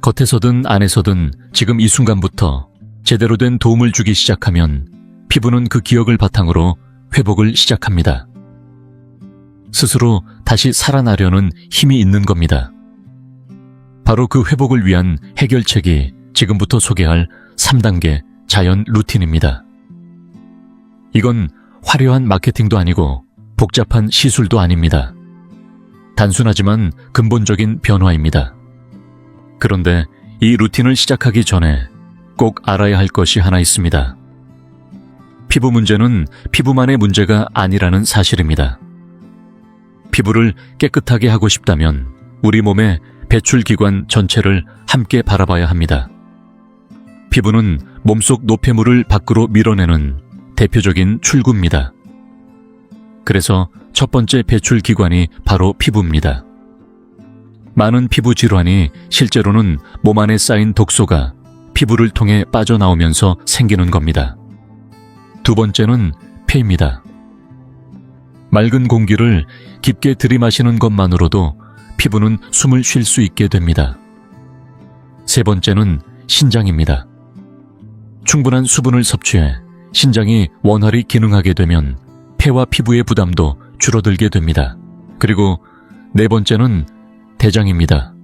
겉에서든 안에서든 지금 이 순간부터 제대로 된 도움을 주기 시작하면 피부는 그 기억을 바탕으로 회복을 시작합니다. 스스로 다시 살아나려는 힘이 있는 겁니다. 바로 그 회복을 위한 해결책이 지금부터 소개할 3단계 자연 루틴입니다. 이건 화려한 마케팅도 아니고 복잡한 시술도 아닙니다. 단순하지만 근본적인 변화입니다. 그런데 이 루틴을 시작하기 전에 꼭 알아야 할 것이 하나 있습니다. 피부 문제는 피부만의 문제가 아니라는 사실입니다. 피부를 깨끗하게 하고 싶다면 우리 몸의 배출기관 전체를 함께 바라봐야 합니다. 피부는 몸속 노폐물을 밖으로 밀어내는 대표적인 출구입니다. 그래서 첫 번째 배출기관이 바로 피부입니다. 많은 피부 질환이 실제로는 몸 안에 쌓인 독소가 피부를 통해 빠져나오면서 생기는 겁니다. 두 번째는 폐입니다. 맑은 공기를 깊게 들이마시는 것만으로도 피부는 숨을 쉴 수 있게 됩니다. 세 번째는 신장입니다. 충분한 수분을 섭취해 신장이 원활히 기능하게 되면 폐와 피부의 부담도 줄어들게 됩니다. 그리고 네 번째는 대장입니다.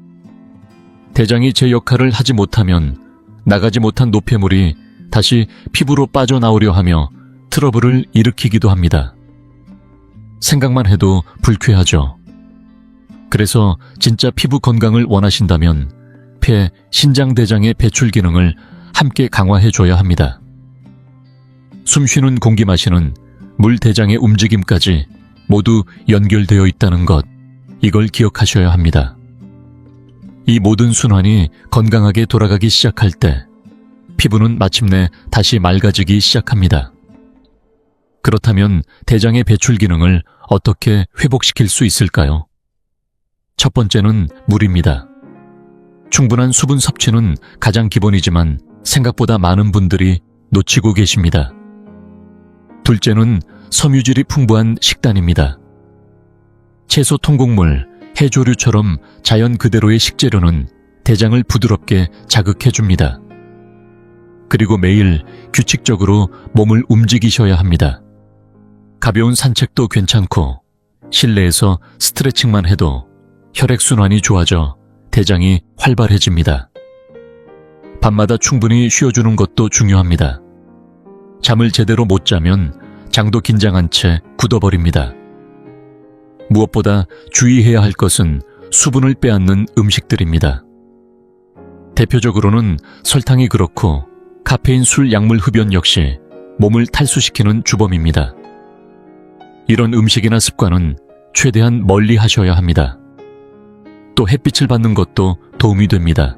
대장이 제 역할을 하지 못하면 나가지 못한 노폐물이 다시 피부로 빠져나오려 하며 트러블을 일으키기도 합니다. 생각만 해도 불쾌하죠. 그래서 진짜 피부 건강을 원하신다면 폐, 신장, 대장의 배출 기능을 함께 강화해줘야 합니다. 숨 쉬는 공기 마시는 물, 대장의 움직임까지 모두 연결되어 있다는 것, 이걸 기억하셔야 합니다. 이 모든 순환이 건강하게 돌아가기 시작할 때 피부는 마침내 다시 맑아지기 시작합니다. 그렇다면 대장의 배출 기능을 어떻게 회복시킬 수 있을까요? 첫 번째는 물입니다. 충분한 수분 섭취는 가장 기본이지만 생각보다 많은 분들이 놓치고 계십니다. 둘째는 섬유질이 풍부한 식단입니다. 채소, 통곡물, 해조류처럼 자연 그대로의 식재료는 대장을 부드럽게 자극해줍니다. 그리고 매일 규칙적으로 몸을 움직이셔야 합니다. 가벼운 산책도 괜찮고 실내에서 스트레칭만 해도 혈액순환이 좋아져 대장이 활발해집니다. 밤마다 충분히 쉬어주는 것도 중요합니다. 잠을 제대로 못 자면 장도 긴장한 채 굳어버립니다. 무엇보다 주의해야 할 것은 수분을 빼앗는 음식들입니다. 대표적으로는 설탕이 그렇고 카페인, 술, 약물, 흡연 역시 몸을 탈수시키는 주범입니다. 이런 음식이나 습관은 최대한 멀리 하셔야 합니다. 또 햇빛을 받는 것도 도움이 됩니다.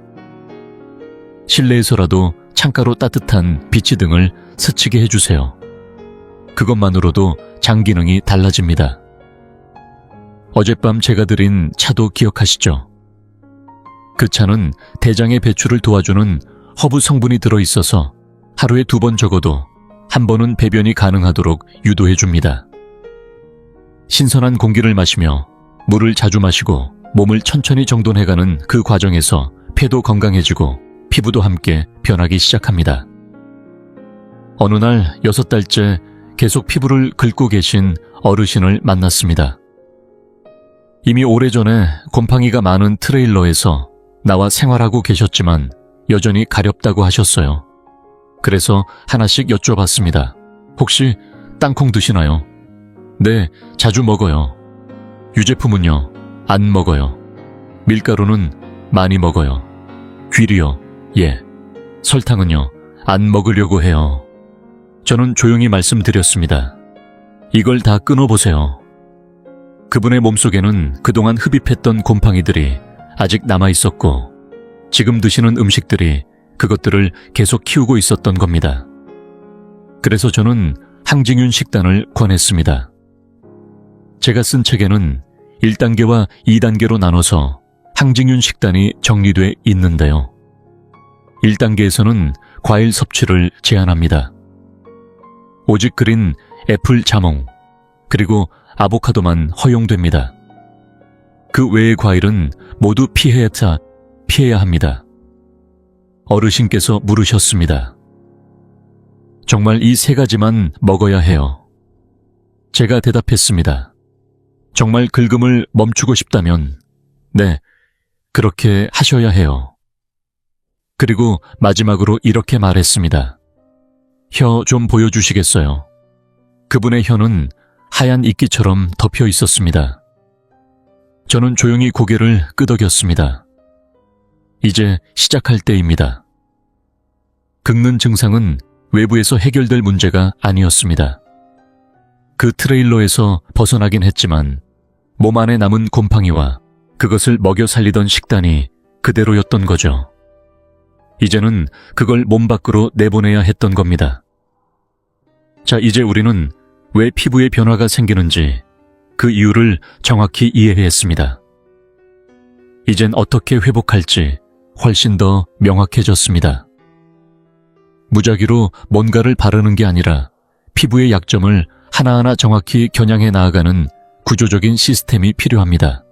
실내에서라도 창가로 따뜻한 비치 등을 스치게 해주세요. 그것만으로도 장 기능이 달라집니다. 어젯밤 제가 드린 차도 기억하시죠? 그 차는 대장의 배출을 도와주는 허브 성분이 들어있어서 하루에 2번 적어도 1번은 배변이 가능하도록 유도해줍니다. 신선한 공기를 마시며 물을 자주 마시고 몸을 천천히 정돈해가는 그 과정에서 폐도 건강해지고 피부도 함께 변하기 시작합니다. 어느 날 6달째 계속 피부를 긁고 계신 어르신을 만났습니다. 이미 오래전에 곰팡이가 많은 트레일러에서 나와 생활하고 계셨지만 여전히 가렵다고 하셨어요. 그래서 하나씩 여쭤봤습니다. 혹시 땅콩 드시나요? 네, 자주 먹어요. 유제품은요? 안 먹어요. 밀가루는 많이 먹어요. 귀리요? 예. 설탕은요? 안 먹으려고 해요. 저는 조용히 말씀드렸습니다. 이걸 다 끊어보세요. 그분의 몸속에는 그동안 흡입했던 곰팡이들이 아직 남아있었고 지금 드시는 음식들이 그것들을 계속 키우고 있었던 겁니다. 그래서 저는 항증균 식단을 권했습니다. 제가 쓴 책에는 1단계와 2단계로 나눠서 항증균 식단이 정리돼 있는데요. 1단계에서는 과일 섭취를 제한합니다. 오직 그린 애플, 자몽, 그리고 아보카도만 허용됩니다. 그 외의 과일은 모두 피해야 합니다. 어르신께서 물으셨습니다. 정말 이 3가지만 먹어야 해요. 제가 대답했습니다. 정말 긁음을 멈추고 싶다면 네, 그렇게 하셔야 해요. 그리고 마지막으로 이렇게 말했습니다. 혀 좀 보여주시겠어요? 그분의 혀는 하얀 이끼처럼 덮여 있었습니다. 저는 조용히 고개를 끄덕였습니다. 이제 시작할 때입니다. 긁는 증상은 외부에서 해결될 문제가 아니었습니다. 그 트레일러에서 벗어나긴 했지만 몸 안에 남은 곰팡이와 그것을 먹여 살리던 식단이 그대로였던 거죠. 이제는 그걸 몸 밖으로 내보내야 했던 겁니다. 자, 이제 우리는 왜 피부에 변화가 생기는지 그 이유를 정확히 이해했습니다. 이젠 어떻게 회복할지 훨씬 더 명확해졌습니다. 무작위로 뭔가를 바르는 게 아니라 피부의 약점을 하나하나 정확히 겨냥해 나아가는 구조적인 시스템이 필요합니다.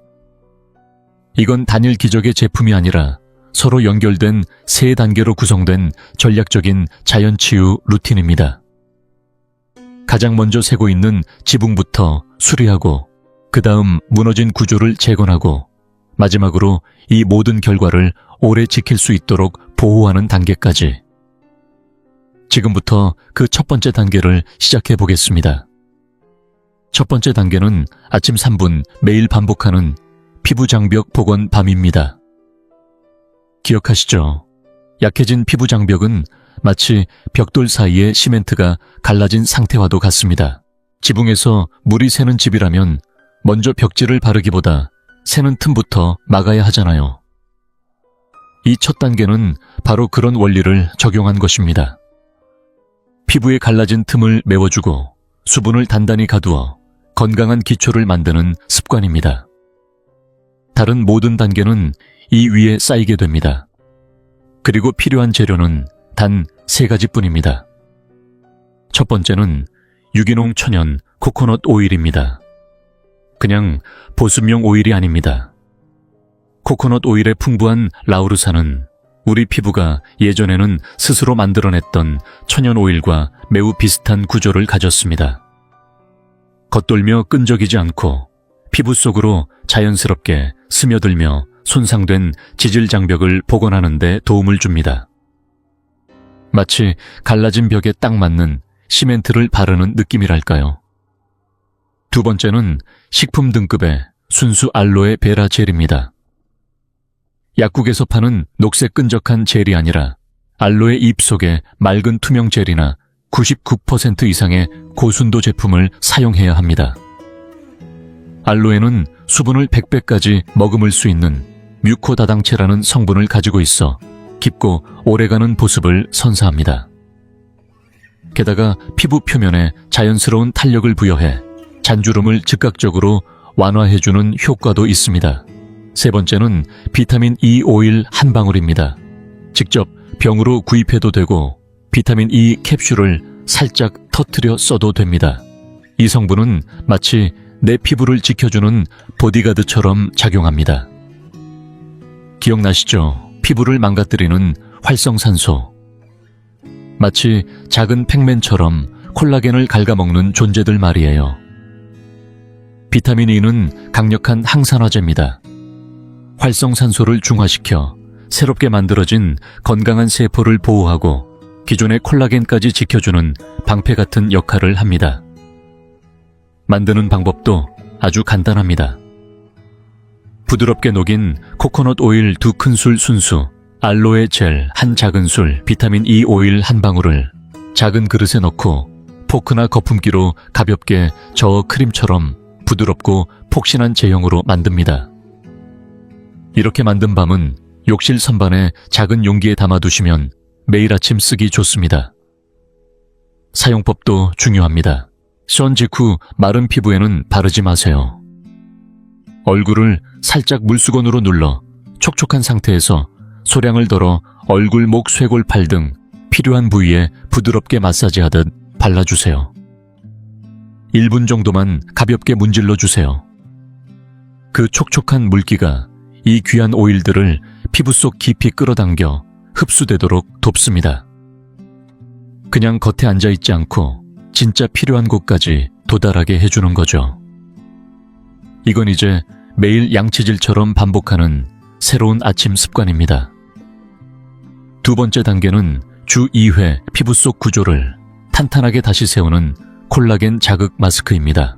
이건 단일 기적의 제품이 아니라 서로 연결된 세 단계로 구성된 전략적인 자연치유 루틴입니다. 가장 먼저 새고 있는 지붕부터 수리하고, 그 다음 무너진 구조를 재건하고, 마지막으로 이 모든 결과를 오래 지킬 수 있도록 보호하는 단계까지. 지금부터 그 첫 번째 단계를 시작해 보겠습니다. 첫 번째 단계는 아침 3분 매일 반복하는 피부 장벽 복원 밤입니다. 기억하시죠? 약해진 피부 장벽은 마치 벽돌 사이에 시멘트가 갈라진 상태와도 같습니다. 지붕에서 물이 새는 집이라면 먼저 벽지를 바르기보다 새는 틈부터 막아야 하잖아요. 이 첫 단계는 바로 그런 원리를 적용한 것입니다. 피부에 갈라진 틈을 메워주고 수분을 단단히 가두어 건강한 기초를 만드는 습관입니다. 다른 모든 단계는 이 위에 쌓이게 됩니다. 그리고 필요한 재료는 단 3가지뿐입니다. 첫 번째는 유기농 천연 코코넛 오일입니다. 그냥 보습용 오일이 아닙니다. 코코넛 오일의 풍부한 라우르산은 우리 피부가 예전에는 스스로 만들어냈던 천연 오일과 매우 비슷한 구조를 가졌습니다. 겉돌며 끈적이지 않고 피부 속으로 자연스럽게 스며들며 손상된 지질 장벽을 복원하는 데 도움을 줍니다. 마치 갈라진 벽에 딱 맞는 시멘트를 바르는 느낌이랄까요. 두 번째는 식품 등급의 순수 알로에 베라 젤입니다. 약국에서 파는 녹색 끈적한 젤이 아니라 알로에 잎 속에 맑은 투명 젤이나 99% 이상의 고순도 제품을 사용해야 합니다. 알로에는 수분을 100배까지 머금을 수 있는 뮤코다당체라는 성분을 가지고 있어 깊고 오래가는 보습을 선사합니다. 게다가 피부 표면에 자연스러운 탄력을 부여해 잔주름을 즉각적으로 완화해주는 효과도 있습니다. 세 번째는 비타민 E 오일 한 방울입니다. 직접 병으로 구입해도 되고 비타민 E 캡슐을 살짝 터뜨려 써도 됩니다. 이 성분은 마치 내 피부를 지켜주는 보디가드처럼 작용합니다. 기억나시죠? 피부를 망가뜨리는 활성산소. 마치 작은 팩맨처럼 콜라겐을 갉아먹는 존재들 말이에요. 비타민 E는 강력한 항산화제입니다. 활성산소를 중화시켜 새롭게 만들어진 건강한 세포를 보호하고 기존의 콜라겐까지 지켜주는 방패 같은 역할을 합니다. 만드는 방법도 아주 간단합니다. 부드럽게 녹인 코코넛 오일 2큰술 순수, 알로에 젤 1작은술, 비타민 E 오일 1방울을 작은 그릇에 넣고 포크나 거품기로 가볍게 저어 크림처럼 부드럽고 폭신한 제형으로 만듭니다. 이렇게 만든 밤은 욕실 선반에 작은 용기에 담아두시면 매일 아침 쓰기 좋습니다. 사용법도 중요합니다. 션 직후 마른 피부에는 바르지 마세요. 얼굴을 살짝 물수건으로 눌러 촉촉한 상태에서 소량을 덜어 얼굴, 목, 쇄골, 팔 등 필요한 부위에 부드럽게 마사지하듯 발라주세요. 1분 정도만 가볍게 문질러 주세요. 그 촉촉한 물기가 이 귀한 오일들을 피부 속 깊이 끌어당겨 흡수되도록 돕습니다. 그냥 겉에 앉아있지 않고 진짜 필요한 곳까지 도달하게 해주는 거죠. 이건 이제 매일 양치질처럼 반복하는 새로운 아침 습관입니다. 두 번째 단계는 주 2회 피부 속 구조를 탄탄하게 다시 세우는 콜라겐 자극 마스크입니다.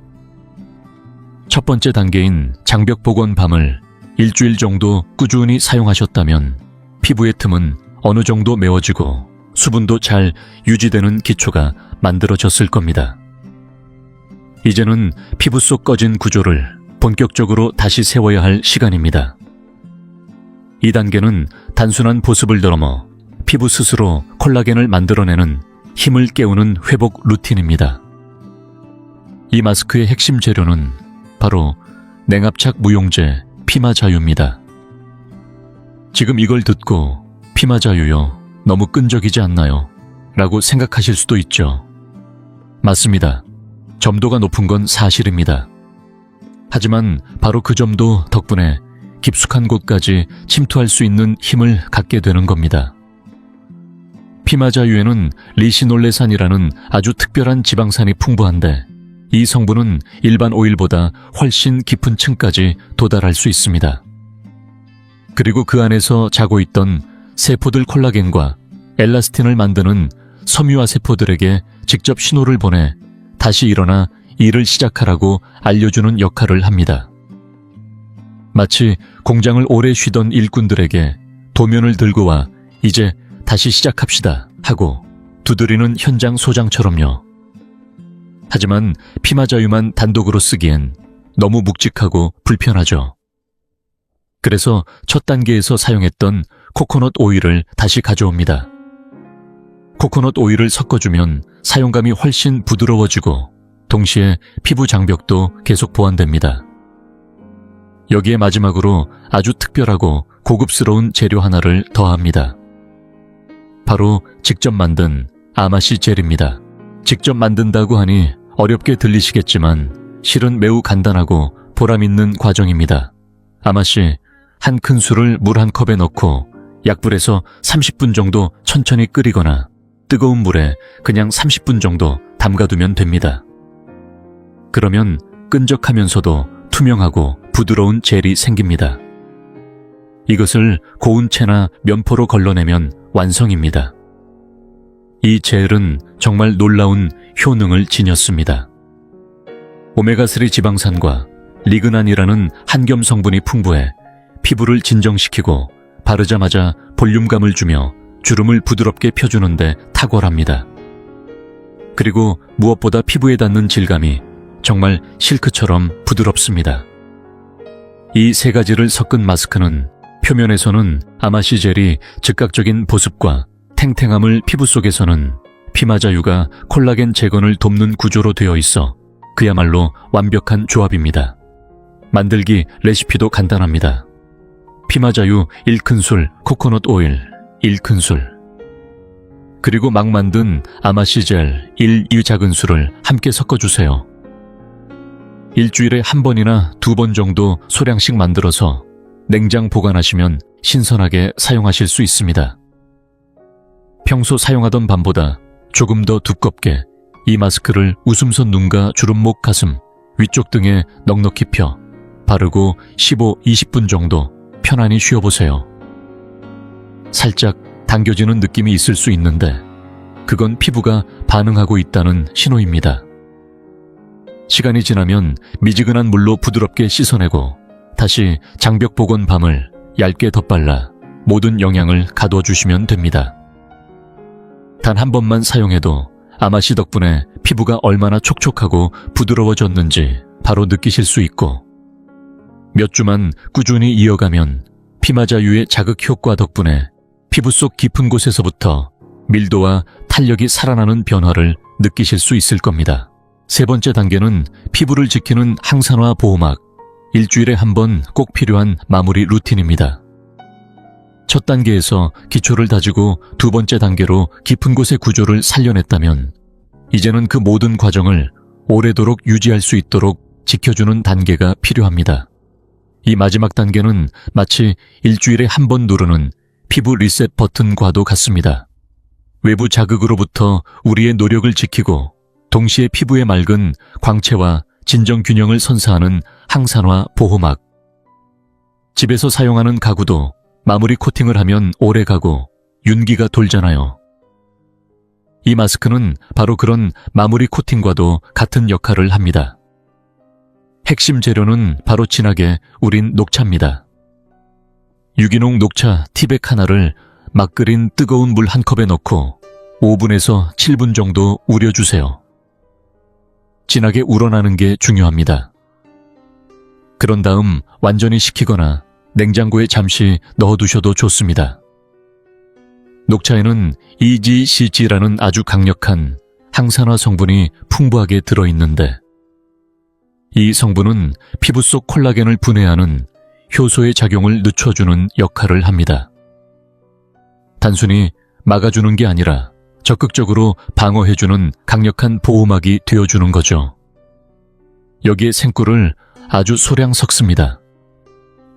첫 번째 단계인 장벽 복원 밤을 일주일 정도 꾸준히 사용하셨다면 피부의 틈은 어느 정도 메워지고 수분도 잘 유지되는 기초가 만들어졌을 겁니다. 이제는 피부 속 꺼진 구조를 본격적으로 다시 세워야 할 시간입니다. 이 단계는 단순한 보습을 넘어 피부 스스로 콜라겐을 만들어내는 힘을 깨우는 회복 루틴입니다. 이 마스크의 핵심 재료는 바로 냉압착 무용제 피마자유입니다. 지금 이걸 듣고 피마자유요, 너무 끈적이지 않나요? 라고 생각하실 수도 있죠. 맞습니다. 점도가 높은 건 사실입니다. 하지만 바로 그 점도 덕분에 깊숙한 곳까지 침투할 수 있는 힘을 갖게 되는 겁니다. 피마자유에는 리시놀레산이라는 아주 특별한 지방산이 풍부한데 이 성분은 일반 오일보다 훨씬 깊은 층까지 도달할 수 있습니다. 그리고 그 안에서 자고 있던 세포들 콜라겐과 엘라스틴을 만드는 섬유화 세포들에게 직접 신호를 보내 다시 일어나 일을 시작하라고 알려주는 역할을 합니다. 마치 공장을 오래 쉬던 일꾼들에게 도면을 들고 와 이제 다시 시작합시다 하고 두드리는 현장 소장처럼요. 하지만 피마자유만 단독으로 쓰기엔 너무 묵직하고 불편하죠. 그래서 첫 단계에서 사용했던 코코넛 오일을 다시 가져옵니다. 코코넛 오일을 섞어주면 사용감이 훨씬 부드러워지고 동시에 피부 장벽도 계속 보완됩니다. 여기에 마지막으로 아주 특별하고 고급스러운 재료 하나를 더합니다. 바로 직접 만든 아마시 젤입니다. 직접 만든다고 하니 어렵게 들리시겠지만 실은 매우 간단하고 보람있는 과정입니다. 아마시 한 큰술을 물 한 컵에 넣고 약불에서 30분 정도 천천히 끓이거나 뜨거운 물에 그냥 30분 정도 담가두면 됩니다. 그러면 끈적하면서도 투명하고 부드러운 젤이 생깁니다. 이것을 고운 채나 면포로 걸러내면 완성입니다. 이 젤은 정말 놀라운 효능을 지녔습니다. 오메가3 지방산과 리그난이라는 한겸 성분이 풍부해 피부를 진정시키고 바르자마자 볼륨감을 주며 주름을 부드럽게 펴주는데 탁월합니다. 그리고 무엇보다 피부에 닿는 질감이 정말 실크처럼 부드럽습니다. 이 세 가지를 섞은 마스크는 표면에서는 아마시 젤이 즉각적인 보습과 탱탱함을, 피부 속에서는 피마자유가 콜라겐 재건을 돕는 구조로 되어 있어 그야말로 완벽한 조합입니다. 만들기 레시피도 간단합니다. 피마자유 1큰술, 코코넛 오일 1큰술, 그리고 막 만든 아마시 젤 1작은술을 함께 섞어주세요. 일주일에 한 번이나 2번 정도 소량씩 만들어서 냉장 보관하시면 신선하게 사용하실 수 있습니다. 평소 사용하던 밤보다 조금 더 두껍게 이 마스크를 웃음선 눈과 주름목, 가슴, 위쪽 등에 넉넉히 펴 바르고 15-20분 정도 편안히 쉬어보세요. 살짝 당겨지는 느낌이 있을 수 있는데 그건 피부가 반응하고 있다는 신호입니다. 시간이 지나면 미지근한 물로 부드럽게 씻어내고 다시 장벽 복원밤을 얇게 덧발라 모든 영양을 가둬주시면 됩니다. 단 한 번만 사용해도 아마시 덕분에 피부가 얼마나 촉촉하고 부드러워졌는지 바로 느끼실 수 있고 몇 주만 꾸준히 이어가면 피마자유의 자극 효과 덕분에 피부 속 깊은 곳에서부터 밀도와 탄력이 살아나는 변화를 느끼실 수 있을 겁니다. 세 번째 단계는 피부를 지키는 항산화 보호막, 일주일에 한 번 꼭 필요한 마무리 루틴입니다. 첫 단계에서 기초를 다지고 두 번째 단계로 깊은 곳의 구조를 살려냈다면 이제는 그 모든 과정을 오래도록 유지할 수 있도록 지켜주는 단계가 필요합니다. 이 마지막 단계는 마치 일주일에 한 번 누르는 피부 리셋 버튼과도 같습니다. 외부 자극으로부터 우리의 노력을 지키고 동시에 피부의 맑은 광채와 진정 균형을 선사하는 항산화 보호막. 집에서 사용하는 가구도 마무리 코팅을 하면 오래가고 윤기가 돌잖아요. 이 마스크는 바로 그런 마무리 코팅과도 같은 역할을 합니다. 핵심 재료는 바로 진하게 우린 녹차입니다. 유기농 녹차 티백 하나를 막 끓인 뜨거운 물 한 컵에 넣고 5분에서 7분 정도 우려주세요. 진하게 우러나는 게 중요합니다. 그런 다음 완전히 식히거나 냉장고에 잠시 넣어두셔도 좋습니다. 녹차에는 EGCG라는 아주 강력한 항산화 성분이 풍부하게 들어있는데 이 성분은 피부 속 콜라겐을 분해하는 효소의 작용을 늦춰주는 역할을 합니다. 단순히 막아주는 게 아니라 적극적으로 방어해주는 강력한 보호막이 되어주는 거죠. 여기에 생꿀을 아주 소량 섞습니다.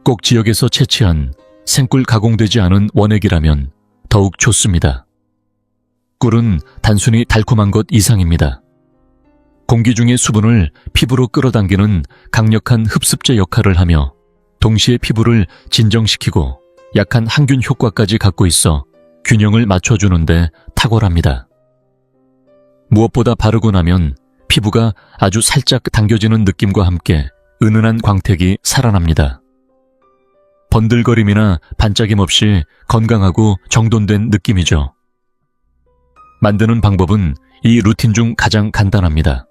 꼭 지역에서 채취한 생꿀 가공되지 않은 원액이라면 더욱 좋습니다. 꿀은 단순히 달콤한 것 이상입니다. 공기 중의 수분을 피부로 끌어당기는 강력한 흡습제 역할을 하며 동시에 피부를 진정시키고 약한 항균 효과까지 갖고 있어 균형을 맞춰주는데 탁월합니다. 무엇보다 바르고 나면 피부가 아주 살짝 당겨지는 느낌과 함께 은은한 광택이 살아납니다. 번들거림이나 반짝임 없이 건강하고 정돈된 느낌이죠. 만드는 방법은 이 루틴 중 가장 간단합니다.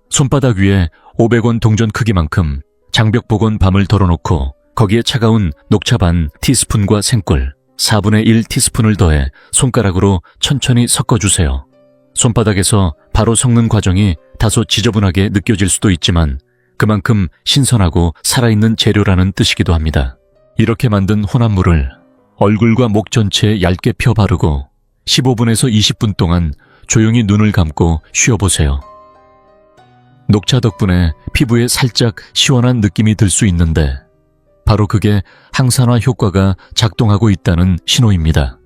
손바닥 위에 500원 동전 크기만큼 장벽복원 밤을 덜어놓고 거기에 차가운 녹차 반 티스푼과 생꿀 4분의 1 티스푼을 더해 손가락으로 천천히 섞어주세요. 손바닥에서 바로 섞는 과정이 다소 지저분하게 느껴질 수도 있지만 그만큼 신선하고 살아있는 재료라는 뜻이기도 합니다. 이렇게 만든 혼합물을 얼굴과 목 전체에 얇게 펴 바르고 15분에서 20분 동안 조용히 눈을 감고 쉬어보세요. 녹차 덕분에 피부에 살짝 시원한 느낌이 들 수 있는데 바로 그게 항산화 효과가 작동하고 있다는 신호입니다.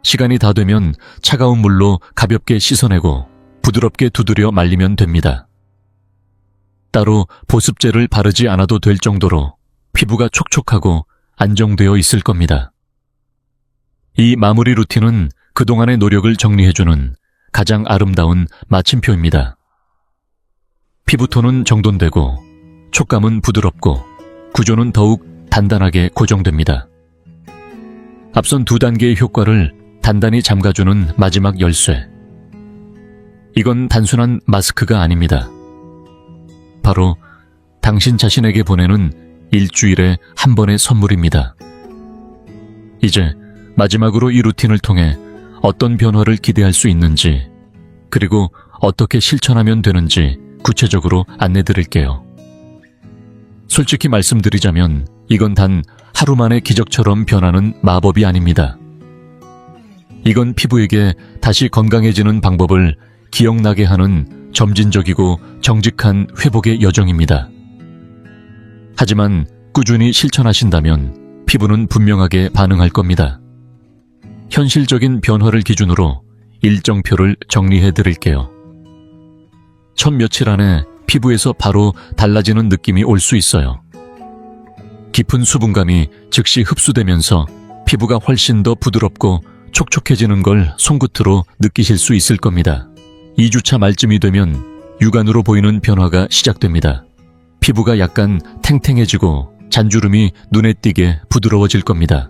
시간이 다 되면 차가운 물로 가볍게 씻어내고 부드럽게 두드려 말리면 됩니다. 따로 보습제를 바르지 않아도 될 정도로 피부가 촉촉하고 안정되어 있을 겁니다. 이 마무리 루틴은 그동안의 노력을 정리해주는 가장 아름다운 마침표입니다. 피부톤은 정돈되고 촉감은 부드럽고 구조는 더욱 단단하게 고정됩니다. 앞선 2단계의 효과를 단단히 잠가주는 마지막 열쇠. 이건 단순한 마스크가 아닙니다. 바로 당신 자신에게 보내는 일주일에 한 번의 선물입니다. 이제 마지막으로 이 루틴을 통해 어떤 변화를 기대할 수 있는지, 그리고 어떻게 실천하면 되는지 구체적으로 안내드릴게요. 솔직히 말씀드리자면 이건 단 하루 만에 기적처럼 변하는 마법이 아닙니다. 이건 피부에게 다시 건강해지는 방법을 기억나게 하는 점진적이고 정직한 회복의 여정입니다. 하지만 꾸준히 실천하신다면 피부는 분명하게 반응할 겁니다. 현실적인 변화를 기준으로 일정표를 정리해 드릴게요. 첫 며칠 안에 피부에서 바로 달라지는 느낌이 올 수 있어요. 깊은 수분감이 즉시 흡수되면서 피부가 훨씬 더 부드럽고 촉촉해지는 걸 손끝으로 느끼실 수 있을 겁니다. 2주차 말쯤이 되면 육안으로 보이는 변화가 시작됩니다. 피부가 약간 탱탱해지고 잔주름이 눈에 띄게 부드러워질 겁니다.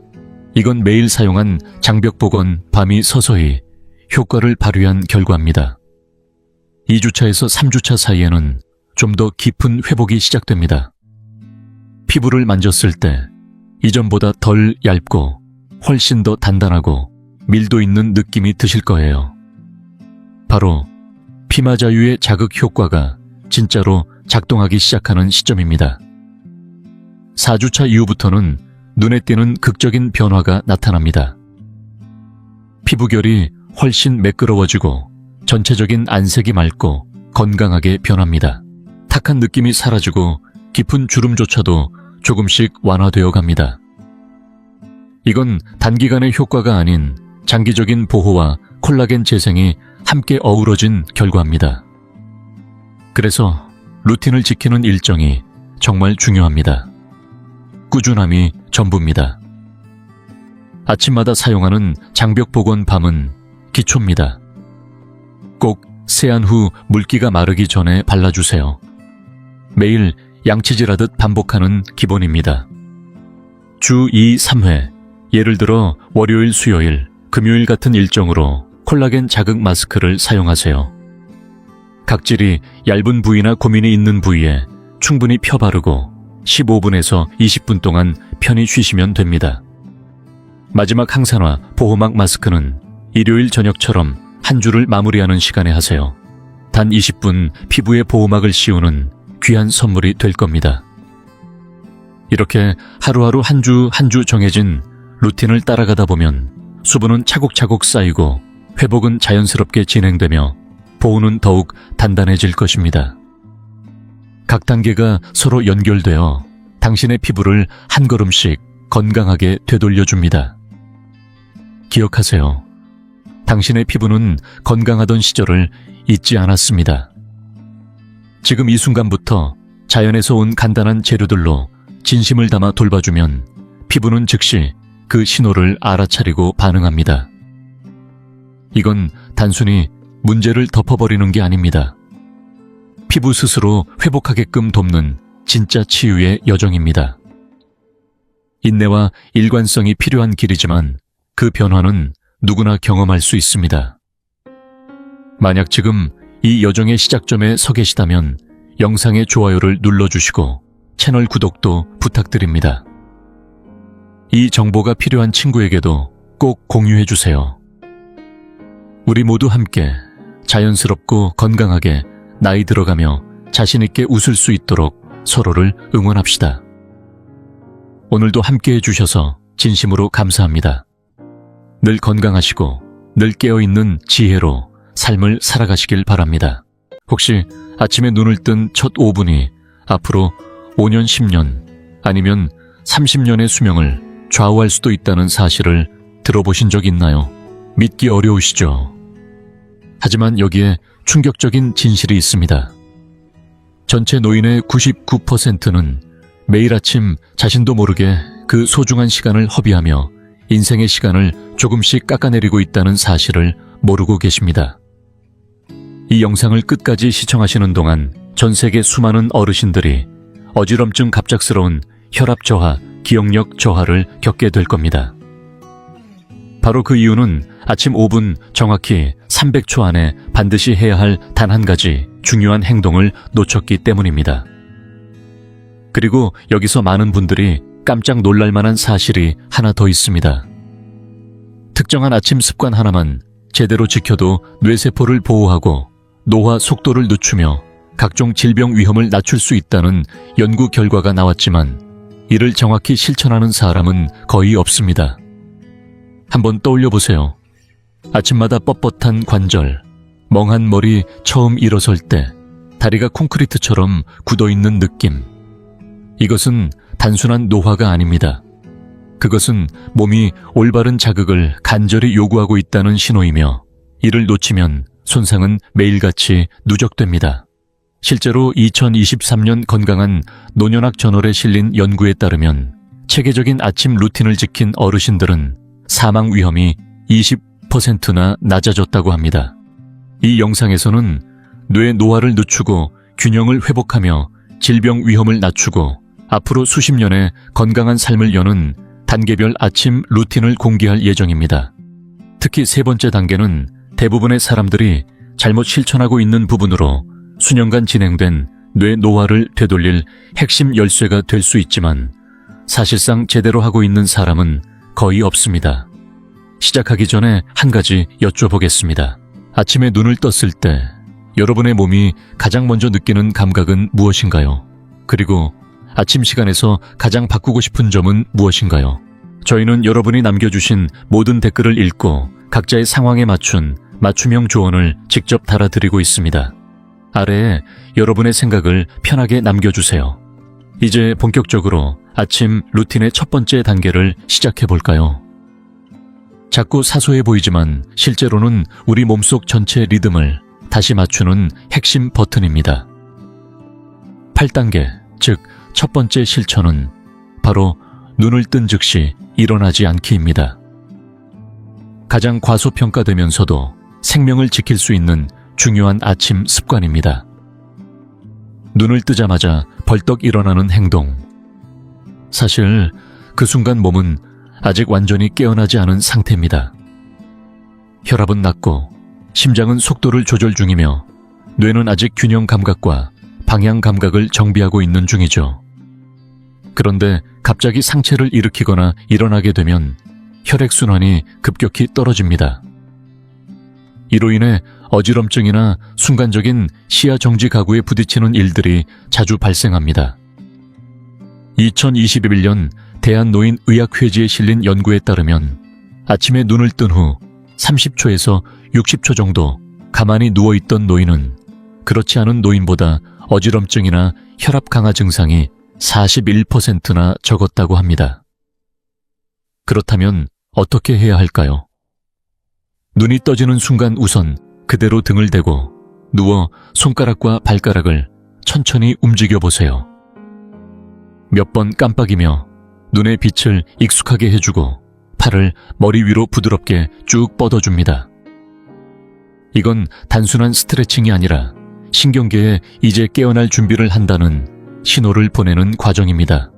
이건 매일 사용한 장벽복원 밤이 서서히 효과를 발휘한 결과입니다. 2주차에서 3주차 사이에는 좀 더 깊은 회복이 시작됩니다. 피부를 만졌을 때 이전보다 덜 얇고 훨씬 더 단단하고 밀도 있는 느낌이 드실 거예요. 바로 피마자유의 자극 효과가 진짜로 작동하기 시작하는 시점입니다. 4주차 이후부터는 눈에 띄는 극적인 변화가 나타납니다. 피부결이 훨씬 매끄러워지고 전체적인 안색이 맑고 건강하게 변합니다. 탁한 느낌이 사라지고 깊은 주름조차도 조금씩 완화되어 갑니다. 이건 단기간의 효과가 아닌 장기적인 보호와 콜라겐 재생이 함께 어우러진 결과입니다. 그래서 루틴을 지키는 일정이 정말 중요합니다. 꾸준함이 전부입니다. 아침마다 사용하는 장벽복원 밤은 기초입니다. 꼭 세안 후 물기가 마르기 전에 발라주세요. 매일 양치질하듯 반복하는 기본입니다. 주 2, 3회, 예를 들어 월요일, 수요일, 금요일 같은 일정으로 콜라겐 자극 마스크를 사용하세요. 각질이 얇은 부위나 고민이 있는 부위에 충분히 펴 바르고 15분에서 20분 동안 편히 쉬시면 됩니다. 마지막 항산화 보호막 마스크는 일요일 저녁처럼 한 주를 마무리하는 시간에 하세요. 단 20분 피부에 보호막을 씌우는 귀한 선물이 될 겁니다. 이렇게 하루하루 한 주 한 주 정해진 루틴을 따라가다 보면 수분은 차곡차곡 쌓이고 회복은 자연스럽게 진행되며 보호는 더욱 단단해질 것입니다. 각 단계가 서로 연결되어 당신의 피부를 한 걸음씩 건강하게 되돌려줍니다. 기억하세요. 당신의 피부는 건강하던 시절을 잊지 않았습니다. 지금 이 순간부터 자연에서 온 간단한 재료들로 진심을 담아 돌봐주면 피부는 즉시 그 신호를 알아차리고 반응합니다. 이건 단순히 문제를 덮어버리는 게 아닙니다. 피부 스스로 회복하게끔 돕는 진짜 치유의 여정입니다. 인내와 일관성이 필요한 길이지만 그 변화는 누구나 경험할 수 있습니다. 만약 지금 이 여정의 시작점에 서 계시다면 영상의 좋아요를 눌러주시고 채널 구독도 부탁드립니다. 이 정보가 필요한 친구에게도 꼭 공유해주세요. 우리 모두 함께 자연스럽고 건강하게 나이 들어가며 자신있게 웃을 수 있도록 서로를 응원합시다. 오늘도 함께 해주셔서 진심으로 감사합니다. 늘 건강하시고 늘 깨어있는 지혜로 삶을 살아가시길 바랍니다. 혹시 아침에 눈을 뜬 첫 5분이 앞으로 5년, 10년 아니면 30년의 수명을 좌우할 수도 있다는 사실을 들어보신 적 있나요? 믿기 어려우시죠? 하지만 여기에 충격적인 진실이 있습니다. 전체 노인의 99%는 매일 아침 자신도 모르게 그 소중한 시간을 허비하며 인생의 시간을 조금씩 깎아내리고 있다는 사실을 모르고 계십니다. 이 영상을 끝까지 시청하시는 동안 전 세계 수많은 어르신들이 어지럼증 갑작스러운 혈압 저하, 기억력 저하를 겪게 될 겁니다. 바로 그 이유는 아침 5분 정확히 300초 안에 반드시 해야 할 단 한 가지 중요한 행동을 놓쳤기 때문입니다. 그리고 여기서 많은 분들이 깜짝 놀랄 만한 사실이 하나 더 있습니다. 특정한 아침 습관 하나만 제대로 지켜도 뇌세포를 보호하고 노화 속도를 늦추며 각종 질병 위험을 낮출 수 있다는 연구 결과가 나왔지만 이를 정확히 실천하는 사람은 거의 없습니다. 한번 떠올려 보세요. 아침마다 뻣뻣한 관절, 멍한 머리 처음 일어설 때 다리가 콘크리트처럼 굳어있는 느낌. 이것은 단순한 노화가 아닙니다. 그것은 몸이 올바른 자극을 간절히 요구하고 있다는 신호이며 이를 놓치면 손상은 매일같이 누적됩니다. 실제로 2023년 건강한 노년학 저널에 실린 연구에 따르면 체계적인 아침 루틴을 지킨 어르신들은 사망 위험이 20%나 낮아졌다고 합니다. 이 영상에서는 뇌 노화를 늦추고 균형을 회복하며 질병 위험을 낮추고 앞으로 수십 년의 건강한 삶을 여는 단계별 아침 루틴을 공개할 예정입니다. 특히 세 번째 단계는 대부분의 사람들이 잘못 실천하고 있는 부분으로 수년간 진행된 뇌 노화를 되돌릴 핵심 열쇠가 될 수 있지만 사실상 제대로 하고 있는 사람은 거의 없습니다. 시작하기 전에 한 가지 여쭤보겠습니다. 아침에 눈을 떴을 때 여러분의 몸이 가장 먼저 느끼는 감각은 무엇인가요? 그리고 아침 시간에서 가장 바꾸고 싶은 점은 무엇인가요? 저희는 여러분이 남겨주신 모든 댓글을 읽고 각자의 상황에 맞춘 맞춤형 조언을 직접 달아드리고 있습니다. 아래에 여러분의 생각을 편하게 남겨주세요. 이제 본격적으로 아침 루틴의 첫 번째 단계를 시작해볼까요? 작고 사소해 보이지만 실제로는 우리 몸속 전체 리듬을 다시 맞추는 핵심 버튼입니다. 8단계, 즉 첫 번째 실천은 바로 눈을 뜬 즉시 일어나지 않기입니다. 가장 과소평가되면서도 생명을 지킬 수 있는 중요한 아침 습관입니다. 눈을 뜨자마자 벌떡 일어나는 행동. 사실 그 순간 몸은 아직 완전히 깨어나지 않은 상태입니다. 혈압은 낮고 심장은 속도를 조절 중이며 뇌는 아직 균형 감각과 방향 감각을 정비하고 있는 중이죠. 그런데 갑자기 상체를 일으키거나 일어나게 되면 혈액순환이 급격히 떨어집니다. 이로 인해 어지럼증이나 순간적인 시야 정지 가구에 부딪히는 일들이 자주 발생합니다. 2021년 대한노인의학회지에 실린 연구에 따르면 아침에 눈을 뜬 후 30초에서 60초 정도 가만히 누워있던 노인은 그렇지 않은 노인보다 어지럼증이나 혈압 강화 증상이 41%나 적었다고 합니다. 그렇다면 어떻게 해야 할까요? 눈이 떠지는 순간 우선 그대로 등을 대고 누워 손가락과 발가락을 천천히 움직여 보세요. 몇 번 깜빡이며 눈의 빛을 익숙하게 해주고 팔을 머리 위로 부드럽게 쭉 뻗어줍니다. 이건 단순한 스트레칭이 아니라 신경계에 이제 깨어날 준비를 한다는 신호를 보내는 과정입니다.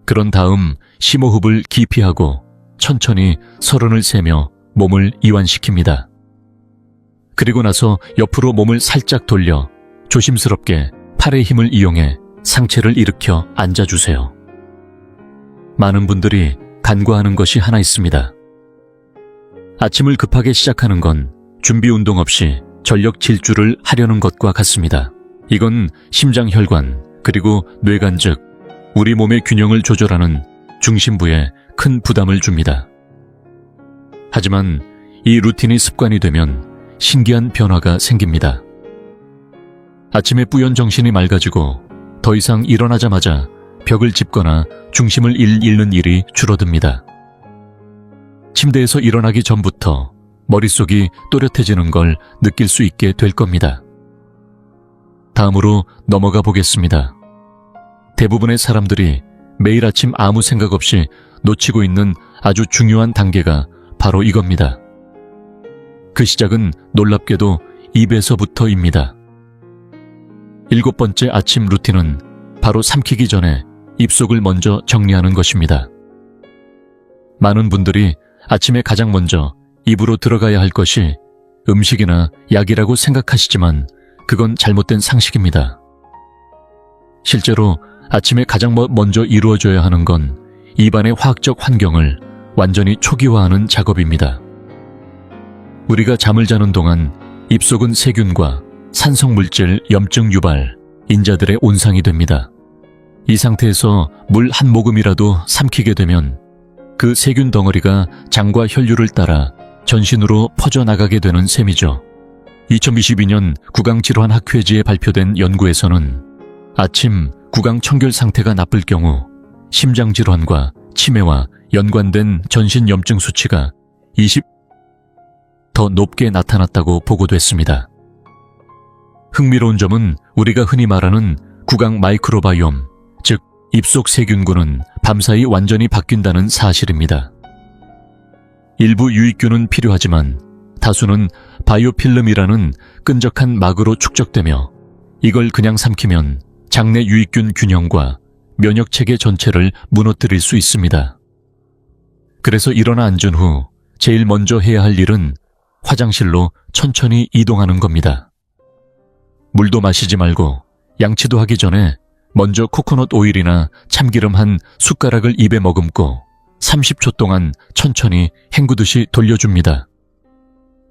그런 다음 심호흡을 깊이 하고 천천히 서른을 세며 몸을 이완시킵니다. 그리고 나서 옆으로 몸을 살짝 돌려 조심스럽게 팔의 힘을 이용해 상체를 일으켜 앉아주세요. 많은 분들이 간과하는 것이 하나 있습니다. 아침을 급하게 시작하는 건 준비 운동 없이 전력 질주를 하려는 것과 같습니다. 이건 심장 혈관 그리고 뇌관 즉 우리 몸의 균형을 조절하는 중심부에 큰 부담을 줍니다. 하지만 이 루틴이 습관이 되면 신기한 변화가 생깁니다. 아침에 뿌연 정신이 맑아지고 더 이상 일어나자마자 벽을 짚거나 중심을 잃는 일이 줄어듭니다. 침대에서 일어나기 전부터 머릿속이 또렷해지는 걸 느낄 수 있게 될 겁니다. 다음으로 넘어가 보겠습니다. 대부분의 사람들이 매일 아침 아무 생각 없이 놓치고 있는 아주 중요한 단계가 바로 이겁니다. 그 시작은 놀랍게도 입에서부터입니다. 7번째 아침 루틴은 바로 삼키기 전에 입속을 먼저 정리하는 것입니다. 많은 분들이 아침에 가장 먼저 입으로 들어가야 할 것이 음식이나 약이라고 생각하시지만 그건 잘못된 상식입니다. 실제로 아침에 가장 먼저 이루어져야 하는 건 입안의 화학적 환경을 완전히 초기화하는 작업입니다. 우리가 잠을 자는 동안 입속은 세균과 산성물질 염증 유발, 인자들의 온상이 됩니다. 이 상태에서 물 한 모금이라도 삼키게 되면 그 세균 덩어리가 장과 혈류를 따라 전신으로 퍼져나가게 되는 셈이죠. 2022년 구강질환학회지에 발표된 연구에서는 아침 구강 청결 상태가 나쁠 경우 심장질환과 치매와 연관된 전신 염증 수치가 20% 더 높게 나타났다고 보고됐습니다. 흥미로운 점은 우리가 흔히 말하는 구강 마이크로바이옴, 즉 입속 세균군은 밤사이 완전히 바뀐다는 사실입니다. 일부 유익균은 필요하지만 다수는 바이오필름이라는 끈적한 막으로 축적되며 이걸 그냥 삼키면 장내 유익균 균형과 면역체계 전체를 무너뜨릴 수 있습니다. 그래서 일어나 앉은 후 제일 먼저 해야 할 일은 화장실로 천천히 이동하는 겁니다. 물도 마시지 말고 양치도 하기 전에 먼저 코코넛 오일이나 참기름 한 숟가락을 입에 머금고 30초 동안 천천히 헹구듯이 돌려줍니다.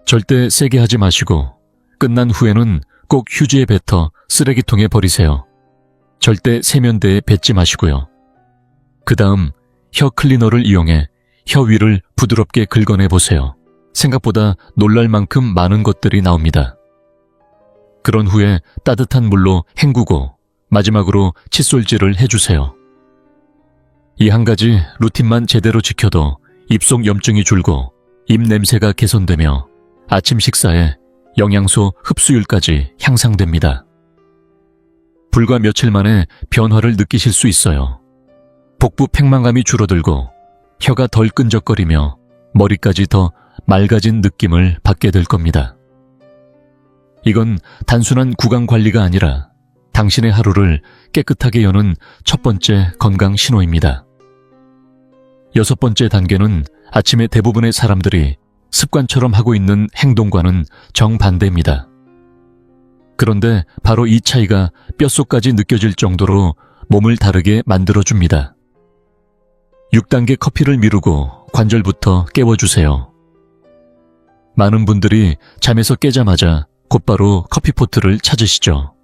절대 세게 하지 마시고 끝난 후에는 꼭 휴지에 뱉어 쓰레기통에 버리세요. 절대 세면대에 뱉지 마시고요. 그 다음 혀 클리너를 이용해 혀 위를 부드럽게 긁어내 보세요. 생각보다 놀랄 만큼 많은 것들이 나옵니다. 그런 후에 따뜻한 물로 헹구고 마지막으로 칫솔질을 해주세요. 이 한 가지 루틴만 제대로 지켜도 입속 염증이 줄고 입 냄새가 개선되며 아침 식사에 영양소 흡수율까지 향상됩니다. 불과 며칠 만에 변화를 느끼실 수 있어요. 복부 팽만감이 줄어들고 혀가 덜 끈적거리며 머리까지 더 맑아진 느낌을 받게 될 겁니다. 이건 단순한 구강 관리가 아니라 당신의 하루를 깨끗하게 여는 첫 번째 건강 신호입니다. 6번째 단계는 아침에 대부분의 사람들이 습관처럼 하고 있는 행동과는 정반대입니다. 그런데 바로 이 차이가 뼛속까지 느껴질 정도로 몸을 다르게 만들어줍니다. 6단계 커피를 미루고 관절부터 깨워주세요. 많은 분들이 잠에서 깨자마자 곧바로 커피포트를 찾으시죠.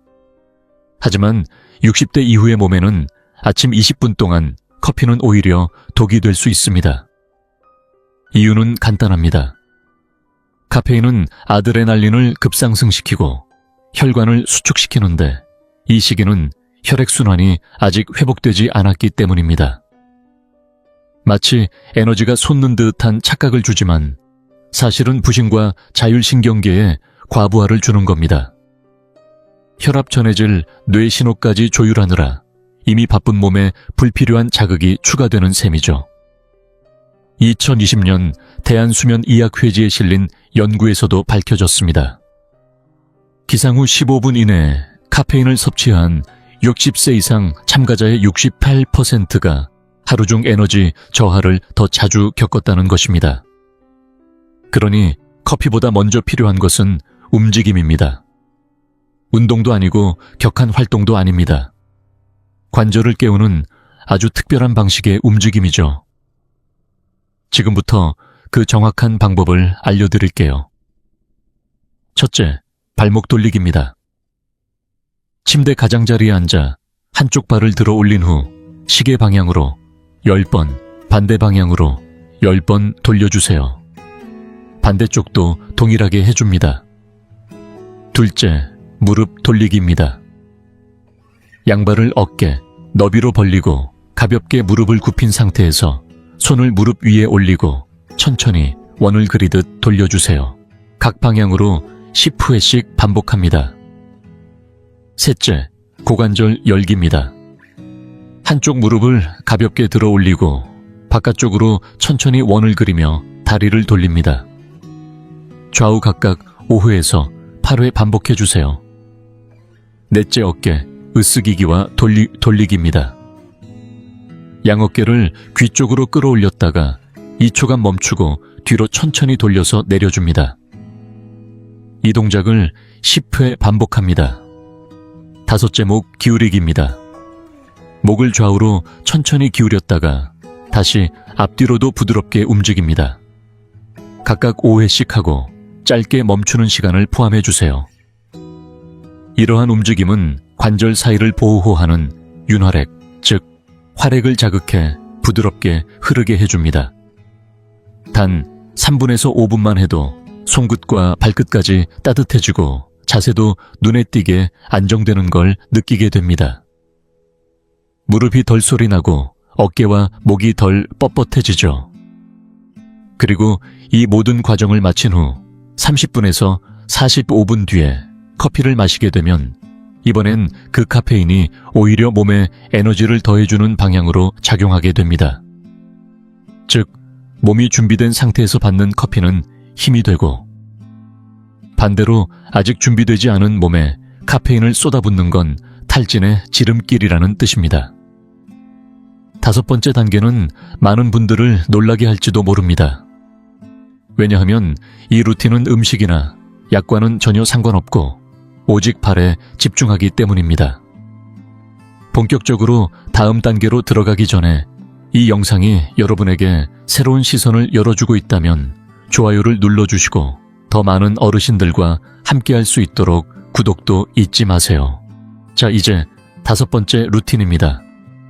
하지만 60대 이후의 몸에는 아침 20분 동안 커피는 오히려 독이 될 수 있습니다. 이유는 간단합니다. 카페인은 아드레날린을 급상승시키고 혈관을 수축시키는데 이 시기는 혈액순환이 아직 회복되지 않았기 때문입니다. 마치 에너지가 솟는 듯한 착각을 주지만 사실은 부신과 자율신경계에 과부하를 주는 겁니다. 혈압 전해질 뇌 신호까지 조율하느라 이미 바쁜 몸에 불필요한 자극이 추가되는 셈이죠. 2020년 대한수면의학회지에 실린 연구에서도 밝혀졌습니다. 기상 후 15분 이내에 카페인을 섭취한 60세 이상 참가자의 68%가 하루 중 에너지 저하를 더 자주 겪었다는 것입니다. 그러니 커피보다 먼저 필요한 것은 움직임입니다. 운동도 아니고 격한 활동도 아닙니다. 관절을 깨우는 아주 특별한 방식의 움직임이죠. 지금부터 그 정확한 방법을 알려드릴게요. 첫째, 발목 돌리기입니다. 침대 가장자리에 앉아 한쪽 발을 들어 올린 후 시계 방향으로 10번, 반대 방향으로 10번 돌려주세요. 반대쪽도 동일하게 해줍니다. 둘째, 무릎 돌리기입니다. 양발을 어깨, 너비로 벌리고 가볍게 무릎을 굽힌 상태에서 손을 무릎 위에 올리고 천천히 원을 그리듯 돌려주세요. 각 방향으로 10회씩 반복합니다. 셋째, 고관절 열기입니다. 한쪽 무릎을 가볍게 들어 올리고 바깥쪽으로 천천히 원을 그리며 다리를 돌립니다. 좌우 각각 5회에서 8회 반복해주세요. 넷째 어깨, 으쓱이기와 돌리기입니다. 양어깨를 귀 쪽으로 끌어올렸다가 2초간 멈추고 뒤로 천천히 돌려서 내려줍니다. 이 동작을 10회 반복합니다. 다섯째 목 기울이기입니다. 목을 좌우로 천천히 기울였다가 다시 앞뒤로도 부드럽게 움직입니다. 각각 5회씩 하고 짧게 멈추는 시간을 포함해 주세요. 이러한 움직임은 관절 사이를 보호하는 윤활액, 즉 활액을 자극해 부드럽게 흐르게 해줍니다. 단 3분에서 5분만 해도 손끝과 발끝까지 따뜻해지고 자세도 눈에 띄게 안정되는 걸 느끼게 됩니다. 무릎이 덜 소리나고 어깨와 목이 덜 뻣뻣해지죠. 그리고 이 모든 과정을 마친 후 30분에서 45분 뒤에 커피를 마시게 되면 이번엔 그 카페인이 오히려 몸에 에너지를 더해주는 방향으로 작용하게 됩니다. 즉, 몸이 준비된 상태에서 받는 커피는 힘이 되고 반대로 아직 준비되지 않은 몸에 카페인을 쏟아붓는 건 탈진의 지름길이라는 뜻입니다. 다섯 번째 단계는 많은 분들을 놀라게 할지도 모릅니다. 왜냐하면 이 루틴은 음식이나 약과는 전혀 상관없고 오직 발에 집중하기 때문입니다. 본격적으로 다음 단계로 들어가기 전에 이 영상이 여러분에게 새로운 시선을 열어주고 있다면 좋아요를 눌러주시고 더 많은 어르신들과 함께할 수 있도록 구독도 잊지 마세요. 자, 이제 다섯 번째 루틴입니다.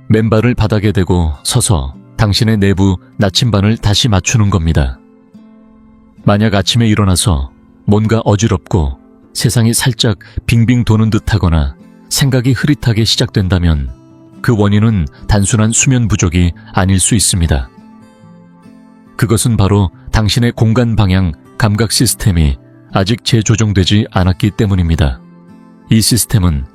맨발을 바닥에 대고 서서 당신의 내부 나침반을 다시 맞추는 겁니다. 만약 아침에 일어나서 뭔가 어지럽고 세상이 살짝 빙빙 도는 듯하거나 생각이 흐릿하게 시작된다면 그 원인은 단순한 수면 부족이 아닐 수 있습니다. 그것은 바로 당신의 공간 방향 감각 시스템이 아직 재조정되지 않았기 때문입니다. 이 시스템은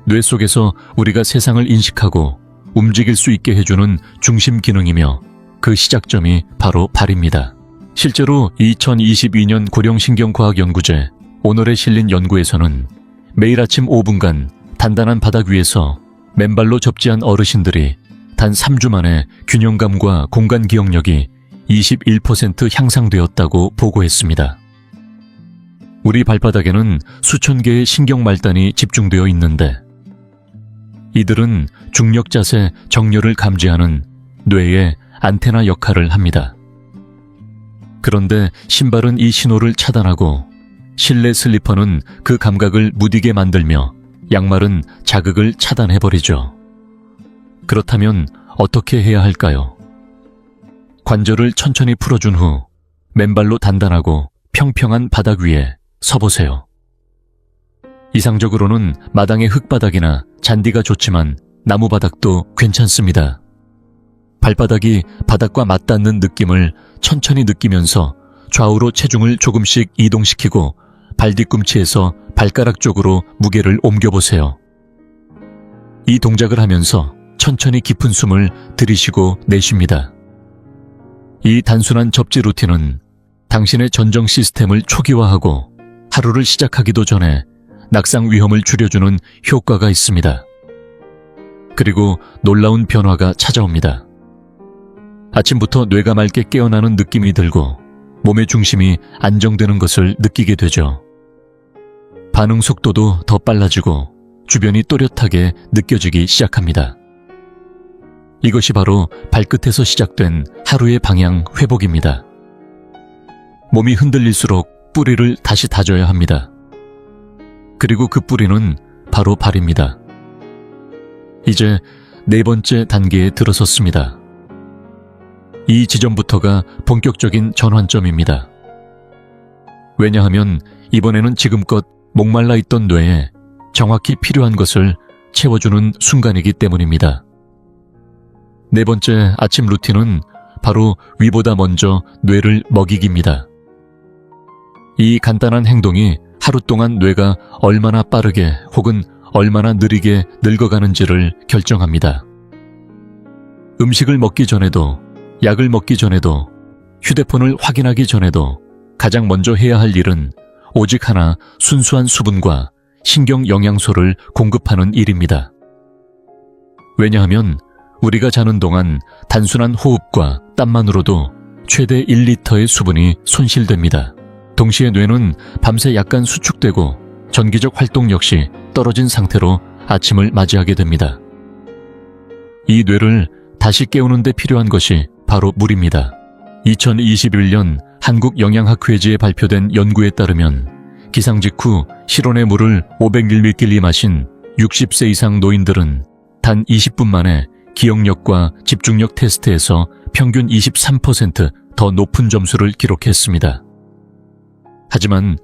뇌 속에서 우리가 세상을 인식하고 움직일 수 있게 해주는 중심 기능이며 그 시작점이 바로 발입니다. 실제로 2022년 고령신경과학연구제 오늘에 실린 연구에서는 매일 아침 5분간 단단한 바닥 위에서 맨발로 접지한 어르신들이 단 3주 만에 균형감과 공간 기억력이 21% 향상되었다고 보고했습니다. 우리 발바닥에는 수천 개의 신경말단이 집중되어 있는데 이들은 중력 자세 정렬을 감지하는 뇌의 안테나 역할을 합니다. 그런데 신발은 이 신호를 차단하고 실내 슬리퍼는 그 감각을 무디게 만들며 양말은 자극을 차단해버리죠. 그렇다면 어떻게 해야 할까요? 관절을 천천히 풀어준 후 맨발로 단단하고 평평한 바닥 위에 서보세요. 이상적으로는 마당의 흙바닥이나 잔디가 좋지만 나무 바닥도 괜찮습니다. 발바닥이 바닥과 맞닿는 느낌을 천천히 느끼면서 좌우로 체중을 조금씩 이동시키고 발 뒤꿈치에서 발가락 쪽으로 무게를 옮겨보세요. 이 동작을 하면서 천천히 깊은 숨을 들이쉬고 내쉽니다. 이 단순한 접지 루틴은 당신의 전정 시스템을 초기화하고 하루를 시작하기도 전에 낙상 위험을 줄여주는 효과가 있습니다. 그리고 놀라운 변화가 찾아옵니다. 아침부터 뇌가 맑게 깨어나는 느낌이 들고 몸의 중심이 안정되는 것을 느끼게 되죠. 반응 속도도 더 빨라지고 주변이 또렷하게 느껴지기 시작합니다. 이것이 바로 발끝에서 시작된 하루의 방향 회복입니다. 몸이 흔들릴수록 뿌리를 다시 다져야 합니다. 그리고 그 뿌리는 바로 발입니다. 이제 4번째 단계에 들어섰습니다. 이 지점부터가 본격적인 전환점입니다. 왜냐하면 이번에는 지금껏 목말라 있던 뇌에 정확히 필요한 것을 채워주는 순간이기 때문입니다. 4번째 아침 루틴은 바로 위보다 먼저 뇌를 먹이기입니다. 이 간단한 행동이 하루 동안 뇌가 얼마나 빠르게 혹은 얼마나 느리게 늙어가는지를 결정합니다. 음식을 먹기 전에도, 약을 먹기 전에도, 휴대폰을 확인하기 전에도 가장 먼저 해야 할 일은 오직 하나, 순수한 수분과 신경 영양소를 공급하는 일입니다. 왜냐하면 우리가 자는 동안 단순한 호흡과 땀만으로도 최대 1리터의 수분이 손실됩니다. 동시에 뇌는 밤새 약간 수축되고 전기적 활동 역시 떨어진 상태로 아침을 맞이하게 됩니다. 이 뇌를 다시 깨우는 데 필요한 것이 바로 물입니다. 2021년 한국영양학회지에 발표된 연구에 따르면 기상 직후 실온의 물을 500ml 마신 60세 이상 노인들은 단 20분 만에 기억력과 집중력 테스트에서 평균 23% 더 높은 점수를 기록했습니다. 하지만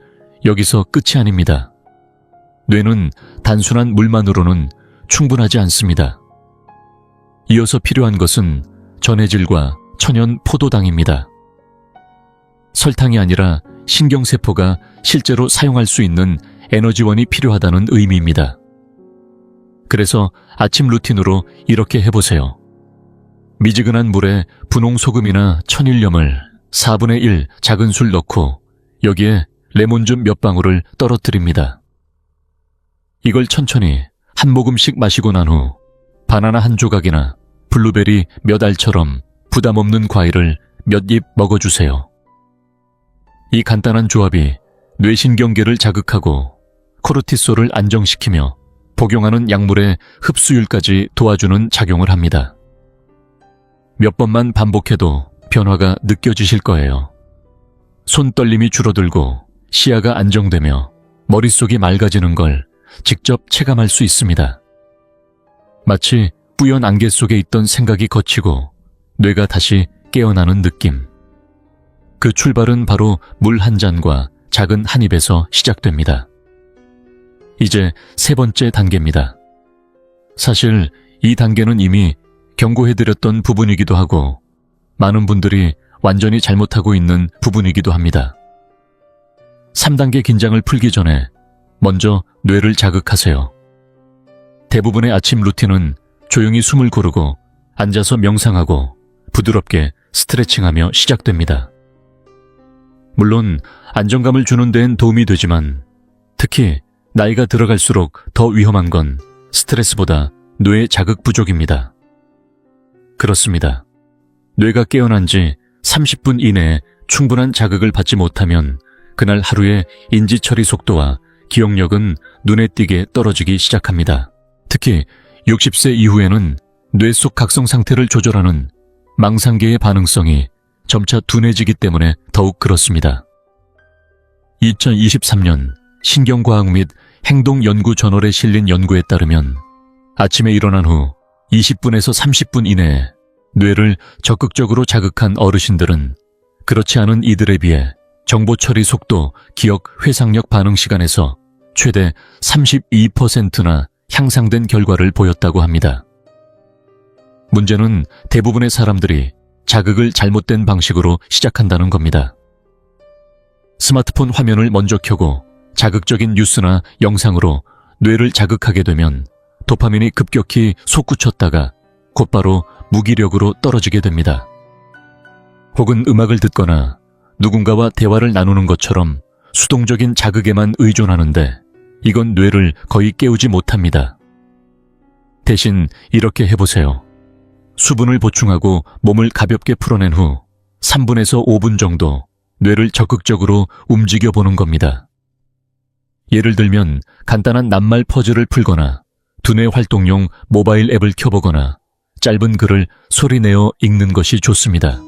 여기서 끝이 아닙니다. 뇌는 단순한 물만으로는 충분하지 않습니다. 이어서 필요한 것은 전해질과 천연 포도당입니다. 설탕이 아니라 신경세포가 실제로 사용할 수 있는 에너지원이 필요하다는 의미입니다. 그래서 아침 루틴으로 이렇게 해보세요. 미지근한 물에 분홍소금이나 천일염을 4분의 1 작은 술 넣고 여기에 레몬즙 몇 방울을 떨어뜨립니다. 이걸 천천히 한 모금씩 마시고 난 후 바나나 한 조각이나 블루베리 몇 알처럼 부담 없는 과일을 몇 입 먹어주세요. 이 간단한 조합이 뇌신경계를 자극하고 코르티솔을 안정시키며 복용하는 약물의 흡수율까지 도와주는 작용을 합니다. 몇 번만 반복해도 변화가 느껴지실 거예요. 손 떨림이 줄어들고 시야가 안정되며 머릿속이 맑아지는 걸 직접 체감할 수 있습니다. 마치 뿌연 안개 속에 있던 생각이 걷히고 뇌가 다시 깨어나는 느낌. 그 출발은 바로 물 한 잔과 작은 한 입에서 시작됩니다. 이제 3번째 단계입니다. 사실 이 단계는 이미 경고해드렸던 부분이기도 하고 많은 분들이 완전히 잘못하고 있는 부분이기도 합니다. 3단계 긴장을 풀기 전에 먼저 뇌를 자극하세요. 대부분의 아침 루틴은 조용히 숨을 고르고 앉아서 명상하고 부드럽게 스트레칭하며 시작됩니다. 물론 안정감을 주는 데엔 도움이 되지만 특히 나이가 들어갈수록 더 위험한 건 스트레스보다 뇌 자극 부족입니다. 그렇습니다. 뇌가 깨어난 지 30분 이내에 충분한 자극을 받지 못하면 그날 하루의 인지 처리 속도와 기억력은 눈에 띄게 떨어지기 시작합니다. 특히 60세 이후에는 뇌 속 각성 상태를 조절하는 망상계의 반응성이 점차 둔해지기 때문에 더욱 그렇습니다. 2023년 신경과학 및 행동연구 저널에 실린 연구에 따르면 아침에 일어난 후 20분에서 30분 이내에 뇌를 적극적으로 자극한 어르신들은 그렇지 않은 이들에 비해 정보 처리 속도, 기억, 회상력 반응 시간에서 최대 32%나 향상된 결과를 보였다고 합니다. 문제는 대부분의 사람들이 자극을 잘못된 방식으로 시작한다는 겁니다. 스마트폰 화면을 먼저 켜고 자극적인 뉴스나 영상으로 뇌를 자극하게 되면 도파민이 급격히 솟구쳤다가 곧바로 무기력으로 떨어지게 됩니다. 혹은 음악을 듣거나 누군가와 대화를 나누는 것처럼 수동적인 자극에만 의존하는데 이건 뇌를 거의 깨우지 못합니다. 대신 이렇게 해보세요. 수분을 보충하고 몸을 가볍게 풀어낸 후 3분에서 5분 정도 뇌를 적극적으로 움직여 보는 겁니다. 예를 들면 간단한 낱말 퍼즐을 풀거나 두뇌 활동용 모바일 앱을 켜보거나 짧은 글을 소리내어 읽는 것이 좋습니다.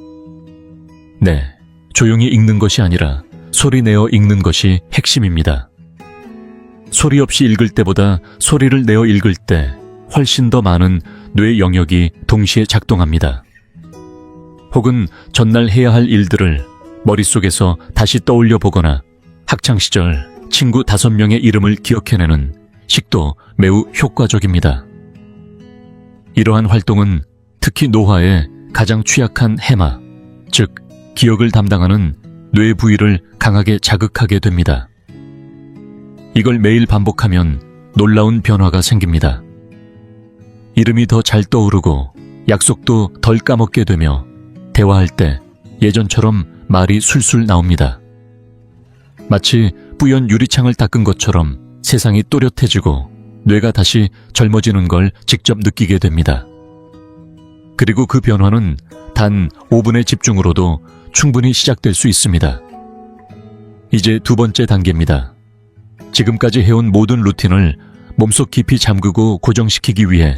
네, 조용히 읽는 것이 아니라 소리내어 읽는 것이 핵심입니다. 소리 없이 읽을 때보다 소리를 내어 읽을 때 훨씬 더 많은 뇌 영역이 동시에 작동합니다. 혹은 전날 해야 할 일들을 머릿속에서 다시 떠올려 보거나 학창시절 친구 5명의 이름을 기억해내는 식도 매우 효과적입니다. 이러한 활동은 특히 노화에 가장 취약한 해마, 즉 기억을 담당하는 뇌 부위를 강하게 자극하게 됩니다. 이걸 매일 반복하면 놀라운 변화가 생깁니다. 이름이 더 잘 떠오르고 약속도 덜 까먹게 되며 대화할 때 예전처럼 말이 술술 나옵니다. 마치 뿌연 유리창을 닦은 것처럼 세상이 또렷해지고 뇌가 다시 젊어지는 걸 직접 느끼게 됩니다. 그리고 그 변화는 단 5분의 집중으로도 충분히 시작될 수 있습니다. 이제 두 번째 단계입니다. 지금까지 해온 모든 루틴을 몸속 깊이 잠그고 고정시키기 위해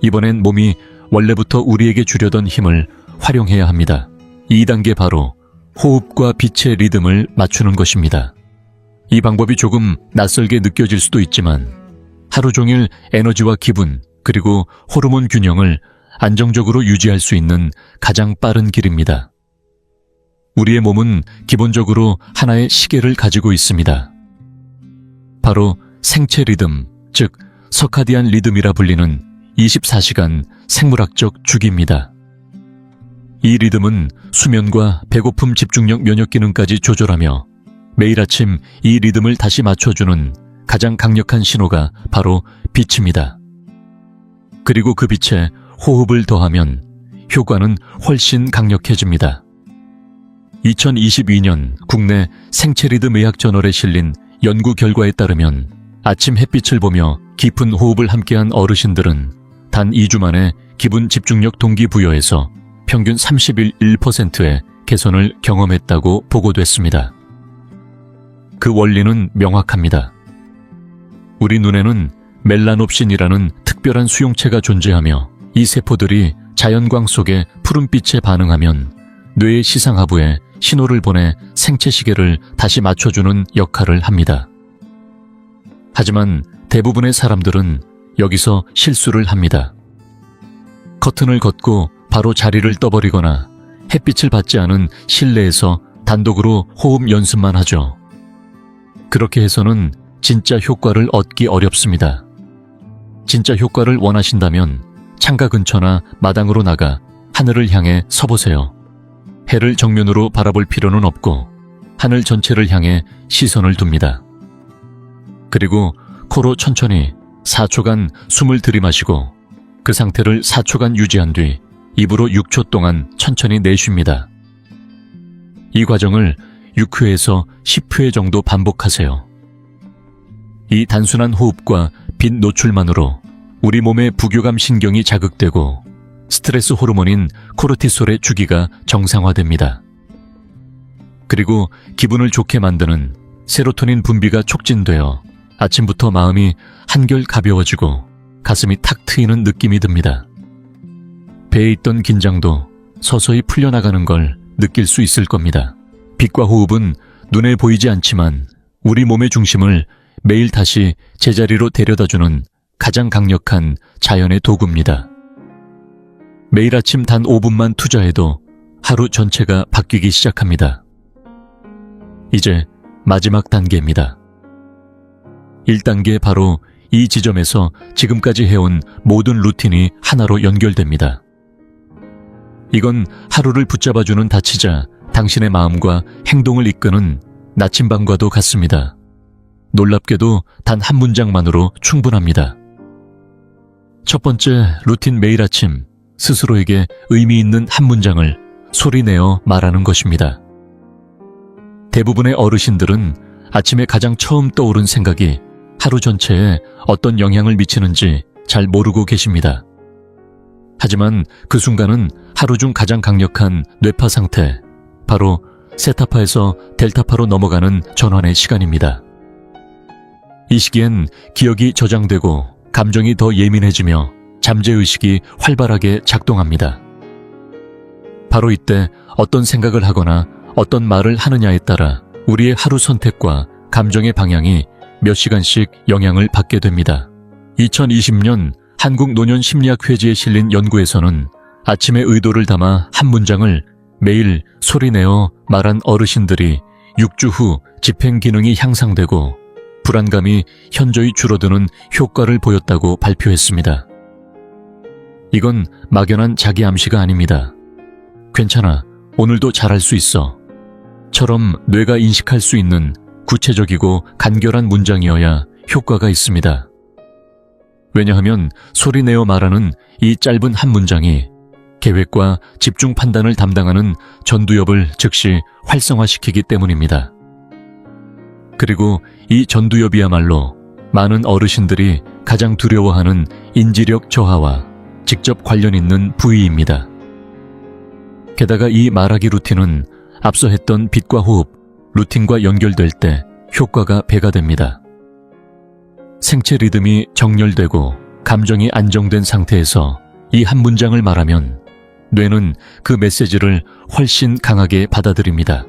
이번엔 몸이 원래부터 우리에게 주려던 힘을 활용해야 합니다. 2단계 바로 호흡과 빛의 리듬을 맞추는 것입니다. 이 방법이 조금 낯설게 느껴질 수도 있지만 하루 종일 에너지와 기분 그리고 호르몬 균형을 안정적으로 유지할 수 있는 가장 빠른 길입니다. 우리의 몸은 기본적으로 하나의 시계를 가지고 있습니다. 바로 생체 리듬, 즉 서카디안 리듬이라 불리는 24시간 생물학적 주기입니다. 이 리듬은 수면과 배고픔, 집중력, 면역 기능까지 조절하며 매일 아침 이 리듬을 다시 맞춰주는 가장 강력한 신호가 바로 빛입니다. 그리고 그 빛에 호흡을 더하면 효과는 훨씬 강력해집니다. 2022년 국내 생체리듬의학 저널에 실린 연구 결과에 따르면 아침 햇빛을 보며 깊은 호흡을 함께한 어르신들은 단 2주 만에 기분 집중력 동기부여에서 평균 31%의 개선을 경험했다고 보고됐습니다. 그 원리는 명확합니다. 우리 눈에는 멜라놉신이라는 특별한 수용체가 존재하며 이 세포들이 자연광 속에 푸른빛에 반응하면 뇌의 시상하부에 신호를 보내 생체 시계를 다시 맞춰주는 역할을 합니다. 하지만 대부분의 사람들은 여기서 실수를 합니다. 커튼을 걷고 바로 자리를 떠버리거나 햇빛을 받지 않은 실내에서 단독으로 호흡 연습만 하죠. 그렇게 해서는 진짜 효과를 얻기 어렵습니다. 진짜 효과를 원하신다면 창가 근처나 마당으로 나가 하늘을 향해 서보세요. 해를 정면으로 바라볼 필요는 없고 하늘 전체를 향해 시선을 둡니다. 그리고 코로 천천히 4초간 숨을 들이마시고 그 상태를 4초간 유지한 뒤 입으로 6초 동안 천천히 내쉽니다. 이 과정을 6회에서 10회 정도 반복하세요. 이 단순한 호흡과 빛 노출만으로 우리 몸의 부교감 신경이 자극되고 스트레스 호르몬인 코르티솔의 주기가 정상화됩니다. 그리고 기분을 좋게 만드는 세로토닌 분비가 촉진되어 아침부터 마음이 한결 가벼워지고 가슴이 탁 트이는 느낌이 듭니다. 배에 있던 긴장도 서서히 풀려나가는 걸 느낄 수 있을 겁니다. 빛과 호흡은 눈에 보이지 않지만 우리 몸의 중심을 매일 다시 제자리로 데려다주는 가장 강력한 자연의 도구입니다. 매일 아침 단 5분만 투자해도 하루 전체가 바뀌기 시작합니다. 이제 마지막 단계입니다. 1단계 바로 이 지점에서 지금까지 해온 모든 루틴이 하나로 연결됩니다. 이건 하루를 붙잡아주는 다치자 당신의 마음과 행동을 이끄는 나침반과도 같습니다. 놀랍게도 단 한 문장만으로 충분합니다. 첫 번째 루틴, 매일 아침 스스로에게 의미 있는 한 문장을 소리내어 말하는 것입니다. 대부분의 어르신들은 아침에 가장 처음 떠오른 생각이 하루 전체에 어떤 영향을 미치는지 잘 모르고 계십니다. 하지만 그 순간은 하루 중 가장 강력한 뇌파 상태, 바로 세타파에서 델타파로 넘어가는 전환의 시간입니다. 이 시기엔 기억이 저장되고 감정이 더 예민해지며 잠재의식이 활발하게 작동합니다. 바로 이때 어떤 생각을 하거나 어떤 말을 하느냐에 따라 우리의 하루 선택과 감정의 방향이 몇 시간씩 영향을 받게 됩니다. 2020년 한국노년심리학회지에 실린 연구에서는 아침의 의도를 담아 한 문장을 매일 소리내어 말한 어르신들이 6주 후 집행 기능이 향상되고 불안감이 현저히 줄어드는 효과를 보였다고 발표했습니다. 이건 막연한 자기 암시가 아닙니다. 괜찮아, 오늘도 잘할 수 있어 처럼 뇌가 인식할 수 있는 구체적이고 간결한 문장이어야 효과가 있습니다. 왜냐하면 소리내어 말하는 이 짧은 한 문장이 계획과 집중 판단을 담당하는 전두엽을 즉시 활성화시키기 때문입니다. 그리고 이 전두엽이야말로 많은 어르신들이 가장 두려워하는 인지력 저하와 직접 관련 있는 부위입니다. 게다가 이 말하기 루틴은 앞서 했던 빛과 호흡, 루틴과 연결될 때 효과가 배가 됩니다. 생체 리듬이 정렬되고 감정이 안정된 상태에서 이 한 문장을 말하면 뇌는 그 메시지를 훨씬 강하게 받아들입니다.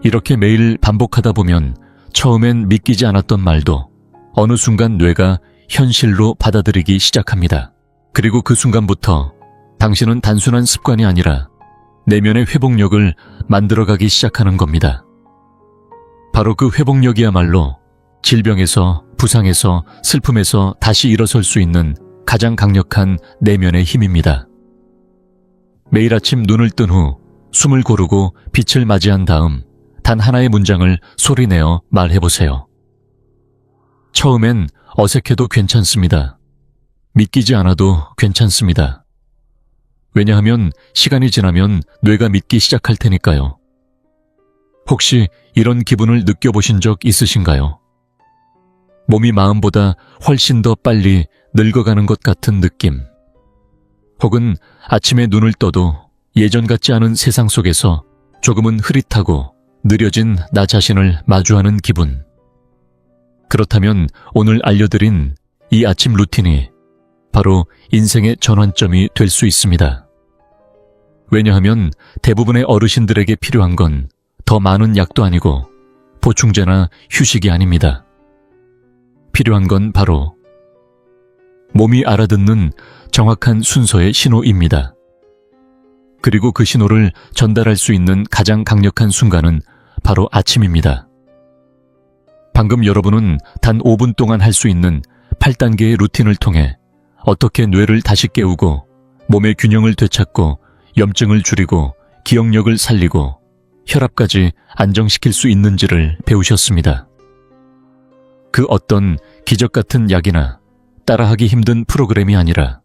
이렇게 매일 반복하다 보면 처음엔 믿기지 않았던 말도 어느 순간 뇌가 현실로 받아들이기 시작합니다. 그리고 그 순간부터 당신은 단순한 습관이 아니라 내면의 회복력을 만들어가기 시작하는 겁니다. 바로 그 회복력이야말로 질병에서, 부상에서, 슬픔에서 다시 일어설 수 있는 가장 강력한 내면의 힘입니다. 매일 아침 눈을 뜬 후 숨을 고르고 빛을 맞이한 다음 단 하나의 문장을 소리내어 말해보세요. 처음엔 어색해도 괜찮습니다. 믿기지 않아도 괜찮습니다. 왜냐하면 시간이 지나면 뇌가 믿기 시작할 테니까요. 혹시 이런 기분을 느껴보신 적 있으신가요? 몸이 마음보다 훨씬 더 빨리 늙어가는 것 같은 느낌. 혹은 아침에 눈을 떠도 예전 같지 않은 세상 속에서 조금은 흐릿하고 느려진 나 자신을 마주하는 기분. 그렇다면 오늘 알려드린 이 아침 루틴이 바로 인생의 전환점이 될 수 있습니다. 왜냐하면 대부분의 어르신들에게 필요한 건 더 많은 약도 아니고 보충제나 휴식이 아닙니다. 필요한 건 바로 몸이 알아듣는 정확한 순서의 신호입니다. 그리고 그 신호를 전달할 수 있는 가장 강력한 순간은 바로 아침입니다. 방금 여러분은 단 5분 동안 할 수 있는 8단계의 루틴을 통해 어떻게 뇌를 다시 깨우고 몸의 균형을 되찾고 염증을 줄이고 기억력을 살리고 혈압까지 안정시킬 수 있는지를 배우셨습니다. 그 어떤 기적 같은 약이나 따라하기 힘든 프로그램이 아니라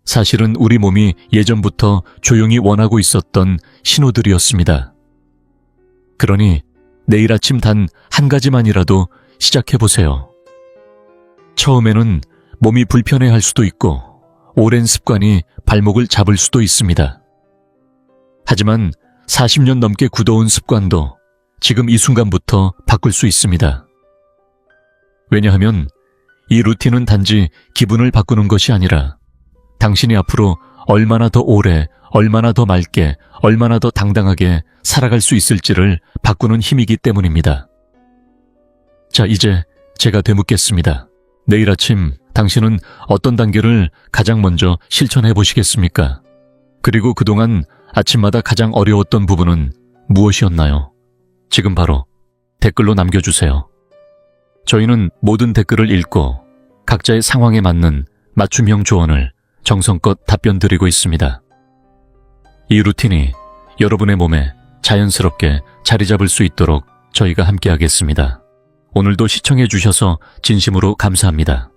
사실은 우리 몸이 예전부터 조용히 원하고 있었던 신호들이었습니다. 그러니 내일 아침 단 한 가지만이라도 시작해보세요. 처음에는 몸이 불편해할 수도 있고 오랜 습관이 발목을 잡을 수도 있습니다. 하지만 40년 넘게 굳어온 습관도 지금 이 순간부터 바꿀 수 있습니다. 왜냐하면 이 루틴은 단지 기분을 바꾸는 것이 아니라 당신이 앞으로 얼마나 더 오래, 얼마나 더 맑게, 얼마나 더 당당하게 살아갈 수 있을지를 바꾸는 힘이기 때문입니다. 자, 이제 제가 되묻겠습니다. 내일 아침 당신은 어떤 단계를 가장 먼저 실천해 보시겠습니까? 그리고 그동안 아침마다 가장 어려웠던 부분은 무엇이었나요? 지금 바로 댓글로 남겨주세요. 저희는 모든 댓글을 읽고 각자의 상황에 맞는 맞춤형 조언을 정성껏 답변 드리고 있습니다. 이 루틴이 여러분의 몸에 자연스럽게 자리 잡을 수 있도록 저희가 함께하겠습니다. 오늘도 시청해 주셔서 진심으로 감사합니다.